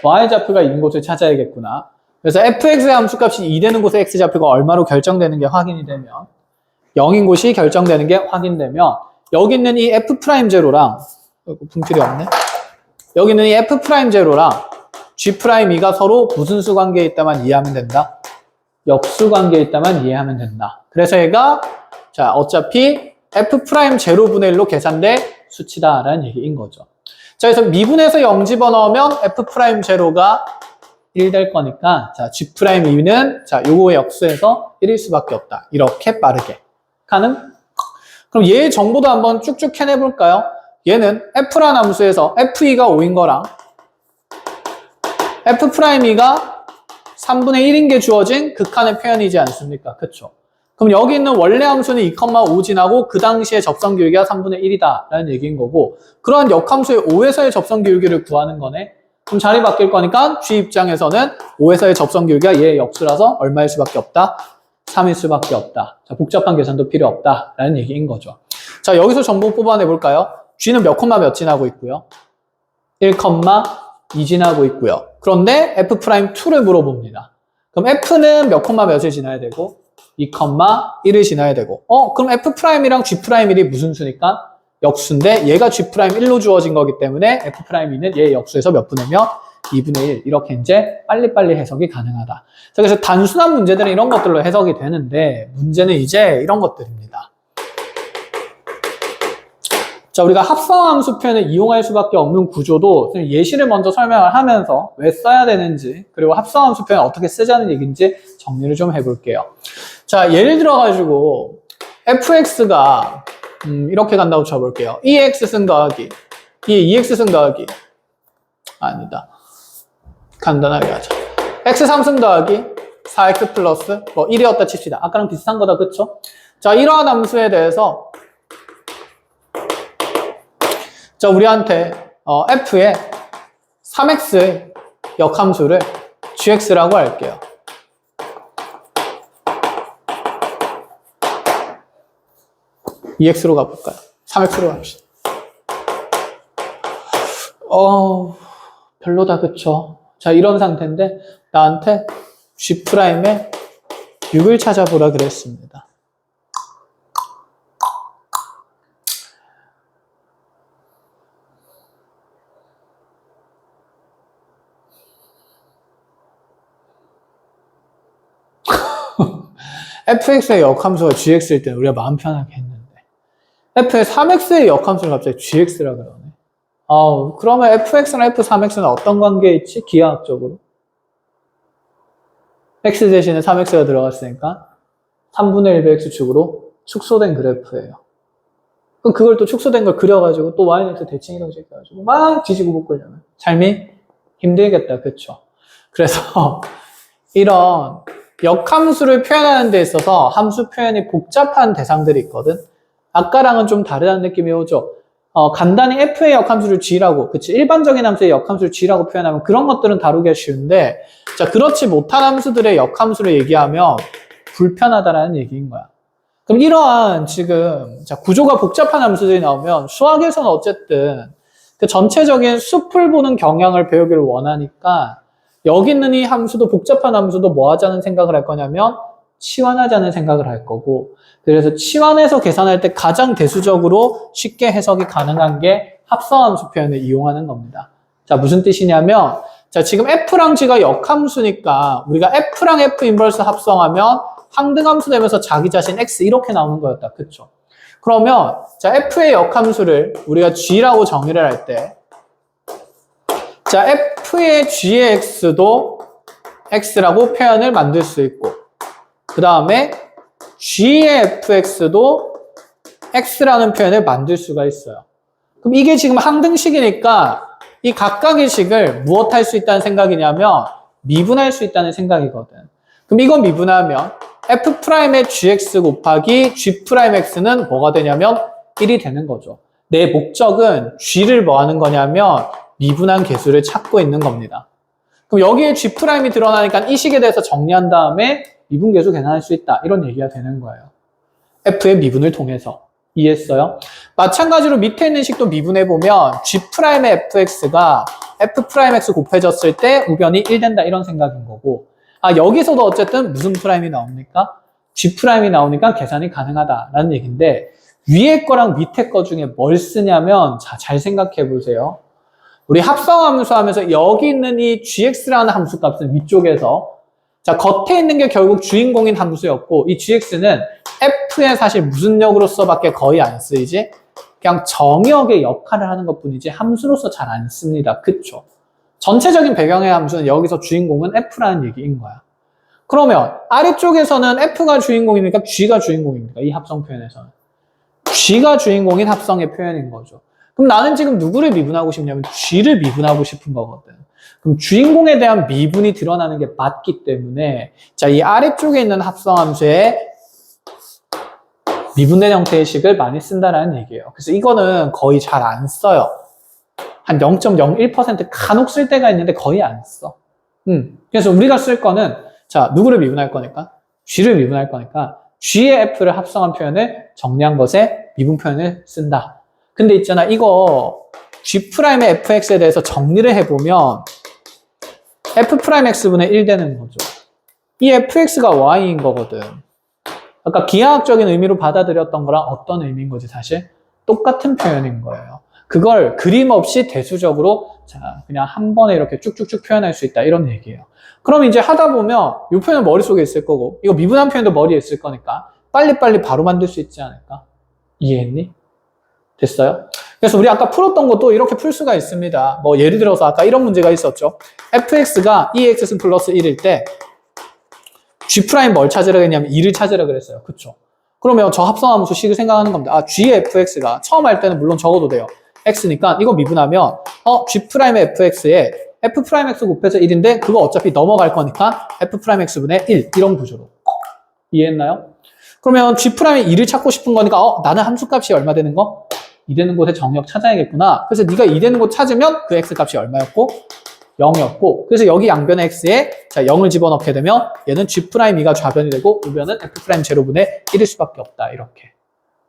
y좌표가 2인 곳을 찾아야겠구나. 그래서 fx의 함수값이 2 되는 곳의 x좌표가 얼마로 결정되는 게 확인이 되면 0인 곳이 결정되는 게 확인되면 여기 있는 이 f'0랑 분필이 없네. 여기 있는 이 f'0랑 g'2가 서로 무슨 수 관계에 있다만 이해하면 된다? 역수 관계에 있다만 이해하면 된다. 그래서 얘가 자 어차피 f'0분의 1로 계산될 수치다라는 얘기인 거죠. 자, 그래서 미분에서 0 집어넣으면 f'0가 1 될 거니까 자 g'2는 자 요거의 역수에서 1일 수밖에 없다. 이렇게 빠르게 가능? 그럼 얘의 정보도 한번 쭉쭉 해내볼까요? 얘는 f라는 함수에서 f2가 5인 거랑 f'2가 3분의 1인 게 주어진 극한의 표현이지 않습니까? 그쵸? 그럼 여기 있는 원래 함수는 2,5 지나고 그 당시에 접선 기울기가 3분의 1이다 라는 얘기인 거고 그러한 역함수의 5에서의 접선 기울기를 구하는 거네. 그럼 자리 바뀔 거니까 G 입장에서는 5에서의 접선 기울기가 얘의 역수라서 얼마일 수밖에 없다? 3일 수밖에 없다. 자, 복잡한 계산도 필요 없다 라는 얘기인 거죠. 자, 여기서 정보 뽑아내볼까요? G는 몇 콤마 몇 지나고 있고요? 1,2 지나고 있고요. 그런데 F'2를 물어봅니다. 그럼 F는 몇 콤마 몇을 지나야 되고 2,1을 지나야 되고 그럼 F'이랑 G'1이 무슨 수니까? 역수인데 얘가 G'1로 주어진 거기 때문에 F'2는 얘의 역수에서 몇 분의 몇? 2분의 1 이렇게 이제 빨리빨리 해석이 가능하다. 자, 그래서 단순한 문제들은 이런 것들로 해석이 되는데 문제는 이제 이런 것들입니다. 자, 우리가 합성함수 표현을 이용할 수밖에 없는 구조도 예시를 먼저 설명을 하면서 왜 써야 되는지 그리고 합성함수 표현 어떻게 쓰자는 얘기인지 정리를 좀 해볼게요. 자, 예를 들어가지고 fx가 이렇게 간다고 쳐볼게요. 2x승 더하기 2x승 더하기 아니다. 간단하게 하자. x3승 더하기 4x 플러스 뭐 1이었다 칩시다. 아까랑 비슷한 거다. 그쵸? 자, 이러한 함수에 대해서 자, 우리한테 f의 3x의 역함수를 gx라고 할게요. EX로 가볼까요? 3X로 갑시다. 별로다, 그쵸? 자, 이런 상태인데, 나한테 G'의 6을 찾아보라 그랬습니다. fx의 역함수가 gx일 때는 우리가 마음 편하게 했는데 f의 3x의 역함수를 갑자기 gx라 그러네. 그러면 fx랑 f3x는 어떤 관계에 있지? 기하학적으로 x 대신에 3x가 들어갔으니까 3분의 1배 x축으로 축소된 그래프예요. 그럼 그걸 또 축소된 걸 그려가지고 또 y는 대칭 이동식 해가지고 막 뒤지고 묶으려면 삶이 힘들겠다. 그쵸? 그래서 이런 역함수를 표현하는 데 있어서 함수 표현이 복잡한 대상들이 있거든. 아까랑은 좀 다르다는 느낌이 오죠. 간단히 f의 역함수를 g라고, 그치? 일반적인 함수의 역함수를 g라고 표현하면 그런 것들은 다루기가 쉬운데, 자, 그렇지 못한 함수들의 역함수를 얘기하면 불편하다라는 얘기인 거야. 그럼 이러한 지금, 자, 구조가 복잡한 함수들이 나오면 수학에서는 어쨌든 그 전체적인 숲을 보는 경향을 배우기를 원하니까 여기 있는 이 함수도 복잡한 함수도 뭐 하자는 생각을 할 거냐면 치환하자는 생각을 할 거고 그래서 치환해서 계산할 때 가장 대수적으로 쉽게 해석이 가능한 게 합성함수 표현을 이용하는 겁니다. 자, 무슨 뜻이냐면 자, 지금 f랑 g가 역함수니까 우리가 f랑 f 인버스 합성하면 항등함수 되면서 자기 자신 x 이렇게 나오는 거였다. 그쵸? 그러면 자, f의 역함수를 우리가 g라고 정의를 할 때 자, f의 g의 x도 x라고 표현을 만들 수 있고, 그 다음에 g의 fx도 x라는 표현을 만들 수가 있어요. 그럼 이게 지금 항등식이니까 이 각각의 식을 무엇 할 수 있다는 생각이냐면 미분할 수 있다는 생각이거든. 그럼 이거 미분하면 f'의 gx 곱하기 g'x는 뭐가 되냐면 1이 되는 거죠. 내 목적은 g를 뭐 하는 거냐면 미분한 계수를 찾고 있는 겁니다. 그럼 여기에 g'이 드러나니까 이 식에 대해서 정리한 다음에 미분계수 계산할 수 있다. 이런 얘기가 되는 거예요. f의 미분을 통해서. 이해했어요? 마찬가지로 밑에 있는 식도 미분해보면 g'의 fx가 f'x 곱해졌을 때 우변이 1 된다. 이런 생각인 거고, 아, 여기서도 어쨌든 무슨 프라임이 나옵니까? g'이 나오니까 계산이 가능하다라는 얘기인데, 위에 거랑 밑에 거 중에 뭘 쓰냐면, 자, 잘 생각해 보세요. 우리 합성함수 하면서 여기 있는 이 gx라는 함수 값은 위쪽에서, 자, 겉에 있는 게 결국 주인공인 함수였고, 이 gx는 f에 사실 무슨 역으로서밖에 거의 안 쓰이지? 그냥 정역의 역할을 하는 것 뿐이지 함수로서 잘 안 씁니다. 그쵸? 전체적인 배경의 함수는 여기서 주인공은 f라는 얘기인 거야. 그러면 아래쪽에서는 f가 주인공이니까 g가 주인공입니까? 이 합성 표현에서는. g가 주인공인 합성의 표현인 거죠. 그럼 나는 지금 누구를 미분하고 싶냐면 g를 미분하고 싶은 거거든. 그럼 주인공에 대한 미분이 드러나는 게 맞기 때문에, 자, 이 아래쪽에 있는 합성함수에 미분된 형태의 식을 많이 쓴다라는 얘기예요. 그래서 이거는 거의 잘 안 써요. 한 0.01% 간혹 쓸 때가 있는데 거의 안 써. 그래서 우리가 쓸 거는, 자, 누구를 미분할 거니까? g를 미분할 거니까 g의 f를 합성한 표현을 정리한 것에 미분 표현을 쓴다. 근데 있잖아, 이거 g'의 fx에 대해서 정리를 해보면 f'x분의 1 되는 거죠. 이 fx가 y인 거거든. 아까 기하학적인 의미로 받아들였던 거랑 어떤 의미인 거지 사실? 똑같은 표현인 거예요. 그걸 그림 없이 대수적으로, 자, 그냥 한 번에 이렇게 쭉쭉쭉 표현할 수 있다, 이런 얘기예요. 그럼 이제 하다 보면 이 표현은 머릿속에 있을 거고 이거 미분한 표현도 머리에 있을 거니까 빨리빨리 바로 만들 수 있지 않을까? 이해했니? 됐어요? 그래서 우리 아까 풀었던 것도 이렇게 풀 수가 있습니다. 뭐 예를 들어서 아까 이런 문제가 있었죠. fx가 2x 플러스 1일 때 g' 뭘 찾으라 했냐면 2를 찾으라 그랬어요. 그쵸? 그러면 저 합성함수 식을 생각하는 겁니다. 아, g의 fx가 처음 할 때는 물론 적어도 돼요. x니까 이거 미분하면 g'의 fx에 f'x 곱해서 1인데 그거 어차피 넘어갈 거니까 f'x분의 1 이런 구조로. 이해했나요? 그러면 g'의 2를 찾고 싶은 거니까 나는 함수값이 얼마 되는 거? 2 되는 곳에 정역 찾아야겠구나. 그래서 네가 2 되는 곳 찾으면 그 x값이 얼마였고? 0이었고, 그래서 여기 양변의 x에 자 0을 집어넣게 되면 얘는 g'2가 좌변이 되고 우변은 f'0분의 1일 수밖에 없다. 이렇게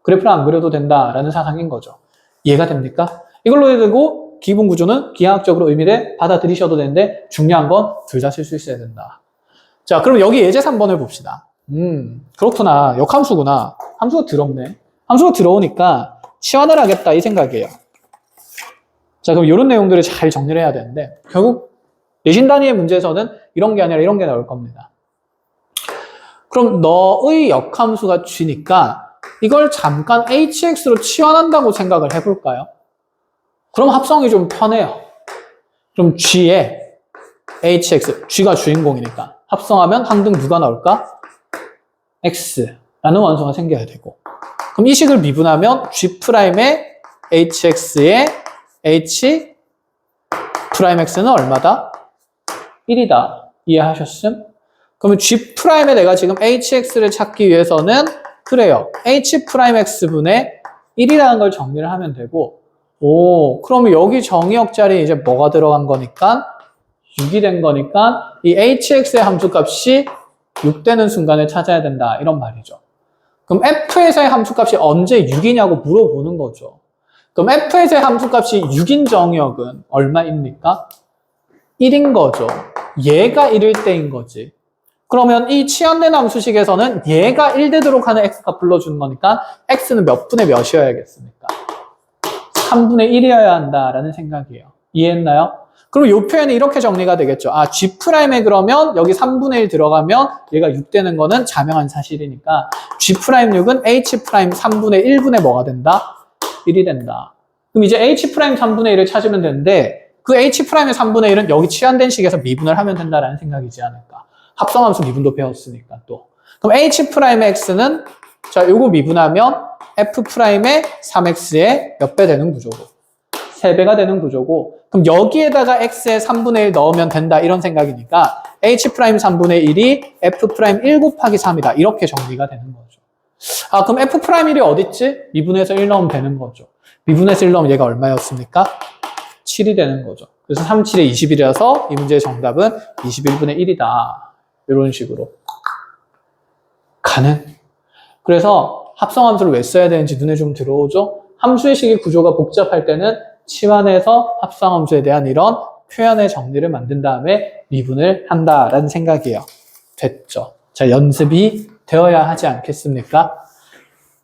그래프를 안 그려도 된다라는 사상인 거죠. 이해가 됩니까? 이걸로 되고 기본 구조는 기하학적으로 의미를 받아들이셔도 되는데 중요한 건 둘 다 쓸 수 있어야 된다. 자, 그럼 여기 예제 3번을 봅시다. 그렇구나. 역함수구나. 함수가 더럽네. 함수가 들어오니까 치환을 하겠다 이 생각이에요. 자, 그럼 이런 내용들을 잘 정리를 해야 되는데 결국 내신 단위의 문제에서는 이런 게 아니라 이런 게 나올 겁니다. 그럼 너의 역함수가 g니까 이걸 잠깐 hx로 치환한다고 생각을 해볼까요? 그럼 합성이 좀 편해요. 그럼 g에 hx, g가 주인공이니까 합성하면 항등 누가 나올까? x라는 원소가 생겨야 되고, 그럼 이 식을 미분하면 g'의 hx에 h'x는 얼마다? 1이다. 이해하셨음? 그러면 g'에 내가 지금 hx를 찾기 위해서는 그래요. h'x분의 1이라는 걸 정리를 하면 되고, 그러면 여기 정의역 자리에 이제 뭐가 들어간 거니까 6이 된 거니까 이 hx의 함수값이 6 되는 순간을 찾아야 된다. 이런 말이죠. 그럼 f에서의 함수값이 언제 6이냐고 물어보는 거죠. 그럼 f에서의 함수값이 6인 정의역은 얼마입니까? 1인 거죠. 얘가 1일 때인 거지. 그러면 이 치환된 함수식에서는 얘가 1 되도록 하는 x값 불러주는 거니까 x는 몇 분의 몇이어야겠습니까? 3분의 1이어야 한다라는 생각이에요. 이해했나요? 그럼 이 표현이 이렇게 정리가 되겠죠. 아, g'에 그러면 여기 3분의 1 들어가면 얘가 6 되는 거는 자명한 사실이니까 g'6은 h' 3분의 1분의 뭐가 된다? 1이 된다. 그럼 이제 h' 3분의 1을 찾으면 되는데 그 H'의 3분의 1은 여기 치환된 식에서 미분을 하면 된다라는 생각이지 않을까. 합성함수 미분도 배웠으니까 또. 그럼 H'의 X는 자, 요거 미분하면 F'의 3X의 몇 배 되는 구조고 3배가 되는 구조고 그럼 여기에다가 X의 3분의 1 넣으면 된다 이런 생각이니까 H' 3분의 1이 F' 1 곱하기 3이다 이렇게 정리가 되는 거죠. 아 그럼 F' 1이 어딨지? 미분해서 1 넣으면 되는 거죠. 미분해서 1 넣으면 얘가 얼마였습니까? 7이 되는 거죠. 그래서 3, 7에 20이라서 이 문제의 정답은 21분의 1이다. 이런 식으로 가능. 그래서 합성함수를 왜 써야 되는지 눈에 좀 들어오죠? 함수의 식의 구조가 복잡할 때는 치환해서 합성함수에 대한 이런 표현의 정리를 만든 다음에 미분을 한다라는 생각이에요. 됐죠? 자, 연습이 되어야 하지 않겠습니까?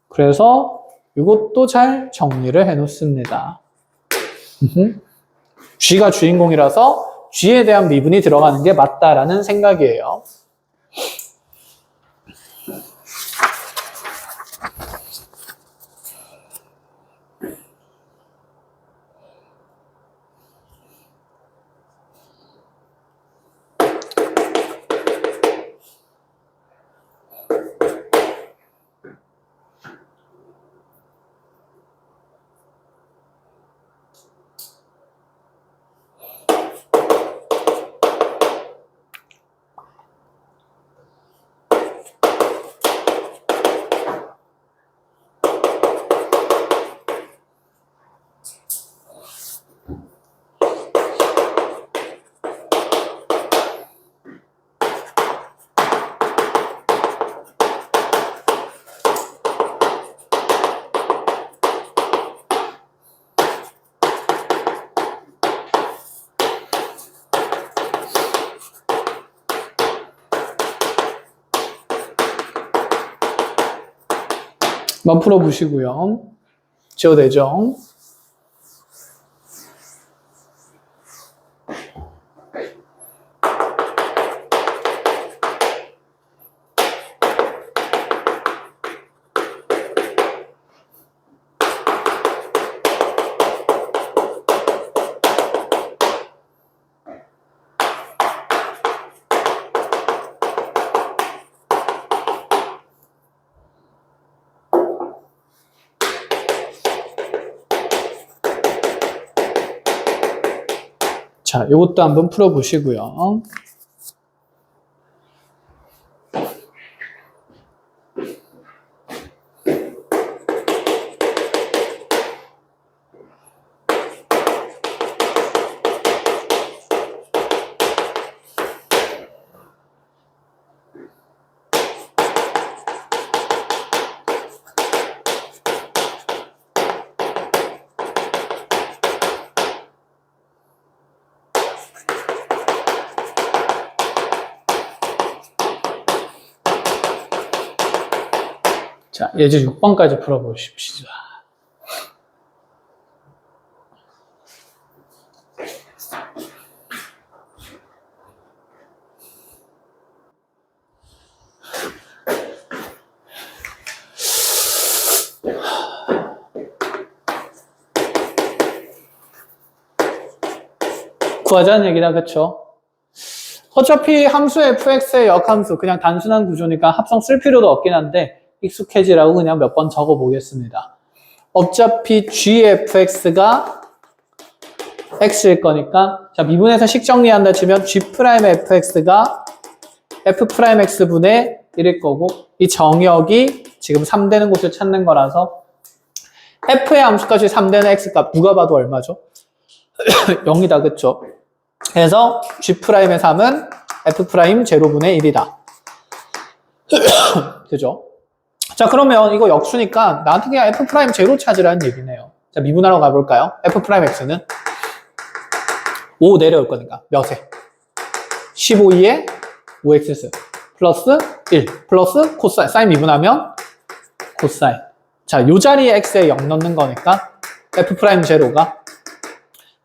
그래서 이것도 잘 정리를 해놓습니다. G가 주인공이라서 G에 대한 미분이 들어가는 게 맞다라는 생각이에요. 한번 풀어보시고요. 지워도 되죠? 자, 이것도 한번 풀어보시고요. 자, 예제 6번까지 풀어보십시오. 구하자는 얘기다, 그쵸? 어차피 함수 fx의 역함수 그냥 단순한 구조니까 합성 쓸 필요도 없긴 한데 익숙해지라고 그냥 몇 번 적어 보겠습니다. 어차피 gfx가 x일 거니까 자 미분해서 식 정리한다 치면 g'fx가 f'x분의 1일 거고 이 정역이 지금 3 되는 곳을 찾는 거라서 f의 함수값이 3 되는 x값 누가 봐도 얼마죠? 0이다 그쵸? 그래서 g'의 3은 f' 제로분의 1이다. 그죠? 자 그러면 이거 역수니까 나한테 그냥 f' 제로 찾으라는 얘기네요. 자 미분하러 가볼까요? f'x는 5 내려올 거니까 몇에? 15에 5x 플러스 1 플러스 코사인 사인 미분하면 코사인 자 요 자리에 x에 0 넣는 거니까 f' 제로가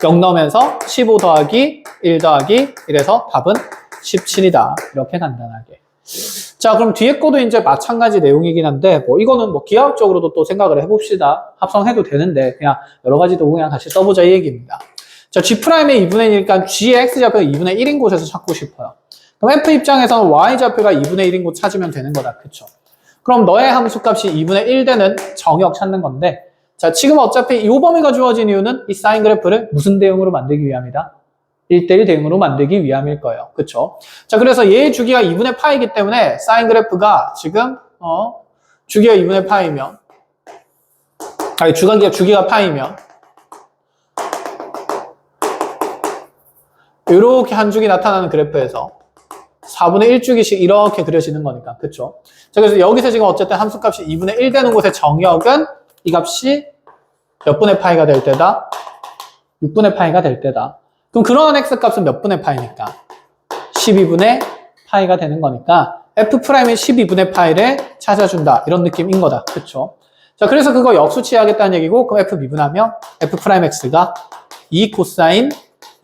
0 넣으면서 15 더하기 1 더하기 1에서 답은 17이다. 이렇게 간단하게. 자, 그럼 뒤에 거도 이제 마찬가지 내용이긴 한데, 뭐, 이거는 뭐, 기하학적으로도 또 생각을 해봅시다. 합성해도 되는데, 그냥 여러 가지도 그냥 같이 써보자 이 얘기입니다. 자, 자, G'의 2분의 1이니까 G의 X좌표가 2분의 1인 곳에서 찾고 싶어요. 그럼 F 입장에서는 Y좌표가 2분의 1인 곳 찾으면 되는 거다. 그쵸? 그럼 너의 함수값이 2분의 1 되는 정역 찾는 건데, 자, 지금 어차피 이 범위가 주어진 이유는 이 사인 그래프를 무슨 대응으로 만들기 위함이다? 1대1 대응으로 만들기 위함일 거예요. 그쵸? 자, 그래서 얘의 주기가 2분의 파이기 때문에 사인 그래프가 지금, 주기가 2분의 파이면, 아니, 주기가 파이면, 이렇게 한 주기 나타나는 그래프에서 4분의 1주기씩 이렇게 그려지는 거니까. 그쵸? 자, 그래서 여기서 지금 어쨌든 함수값이 2분의 1 되는 곳의 정역은 이 값이 몇 분의 파이가 될 때다? 6분의 파이가 될 때다. 그럼 그러한 x값은 몇 분의 파이니까? 12분의 파이가 되는 거니까 f'이 12분의 파이를 찾아준다. 이런 느낌인 거다. 그쵸? 자, 그래서 그거 역수치하겠다는 얘기고, 그럼 f 미분하면 f'x가 2 코사인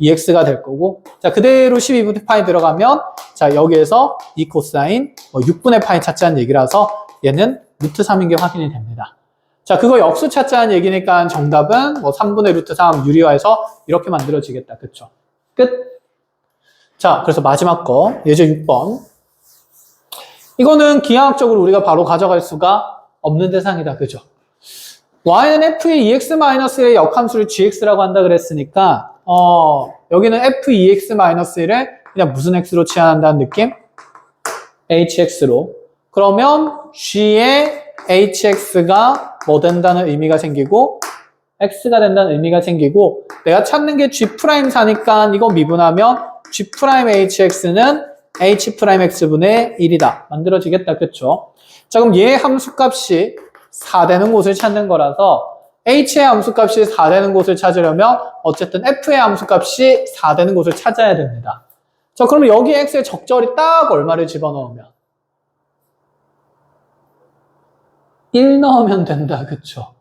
2x가 될 거고, 자, 그대로 12분의 파이 들어가면, 자, 여기에서 2 코사인 6분의 파이 찾자는 얘기라서 얘는 루트 3인 게 확인이 됩니다. 자, 그거 역수 찾자는 얘기니까 정답은 3분의 루트 3 유리화해서 이렇게 만들어지겠다. 그쵸? 끝. 자, 그래서 마지막 거, 예제 6번. 이거는 기하학적으로 우리가 바로 가져갈 수가 없는 대상이다. 그죠? y는 f의 2x-1의 역함수를 gx라고 한다 그랬으니까, 여기는 f2x-1을 그냥 무슨 x로 치환한다는 느낌? hx로. 그러면 g의 hx가 뭐 된다는 의미가 생기고 x가 된다는 의미가 생기고 내가 찾는 게 g'4니까 이거 미분하면 g'-hx는 h'x분의 1이다. 만들어지겠다. 그쵸? 자, 그럼 얘 함수값이 4 되는 곳을 찾는 거라서 h의 함수값이 4 되는 곳을 찾으려면 어쨌든 f의 함수값이 4 되는 곳을 찾아야 됩니다. 자, 그러면 여기 x에 적절히 딱 얼마를 집어넣으면 1 넣으면 된다. 그쵸?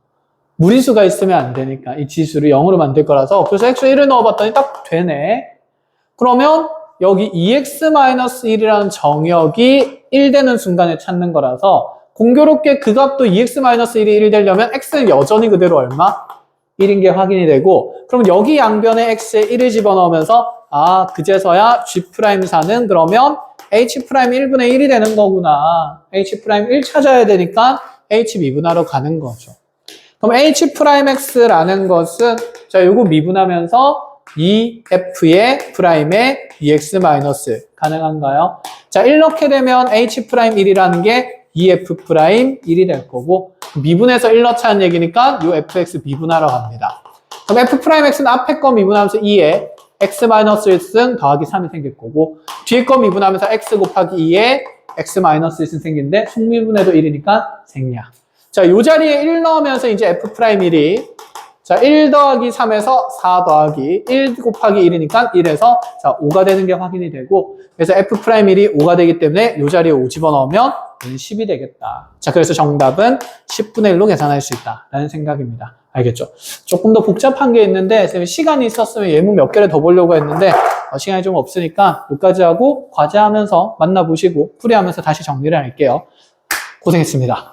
무리수가 있으면 안 되니까 이 지수를 0으로 만들 거라서 그래서 x에 1을 넣어봤더니 딱 되네. 그러면 여기 2x-1이라는 정역이 1 되는 순간에 찾는 거라서 공교롭게 그 값도 2x-1이 1 되려면 x는 여전히 그대로 얼마? 1인 게 확인이 되고 그럼 여기 양변에 x에 1을 집어넣으면서 그제서야 g'4는 그러면 h'1분의 1이 되는 거구나. h'1 찾아야 되니까 h 미분하러 가는 거죠. 그럼 h'x라는 것은 자, 요거 미분하면서 2f의 프라임의 2x- 가능한가요? 자, 1 넣게 되면 h'1이라는 게 2f'1이 될 거고 미분해서 1 넣자는 얘기니까 요 fx 미분하러 갑니다. 그럼 f'x는 앞에 거 미분하면서 2에 x-1승 더하기 3이 생길 거고 뒤에 거 미분하면서 x 곱하기 2에 x-1은 생기는데 속미분해도 1이니까 생략. 자, 요 자리에 1 넣으면서 이제 f'1이 자, 1 더하기 3에서 4 더하기 1 곱하기 1이니까 1에서 자, 5가 되는 게 확인이 되고 그래서 f'1이 5가 되기 때문에 요 자리에 5 집어넣으면 10이 되겠다. 자, 그래서 정답은 10분의 1로 계산할 수 있다. 라는 생각입니다. 알겠죠? 조금 더 복잡한 게 있는데 시간이 있었으면 예문 몇 개를 더 보려고 했는데 시간이 좀 없으니까 여기까지 하고 과제하면서 만나보시고 풀이하면서 다시 정리를 할게요. 고생했습니다.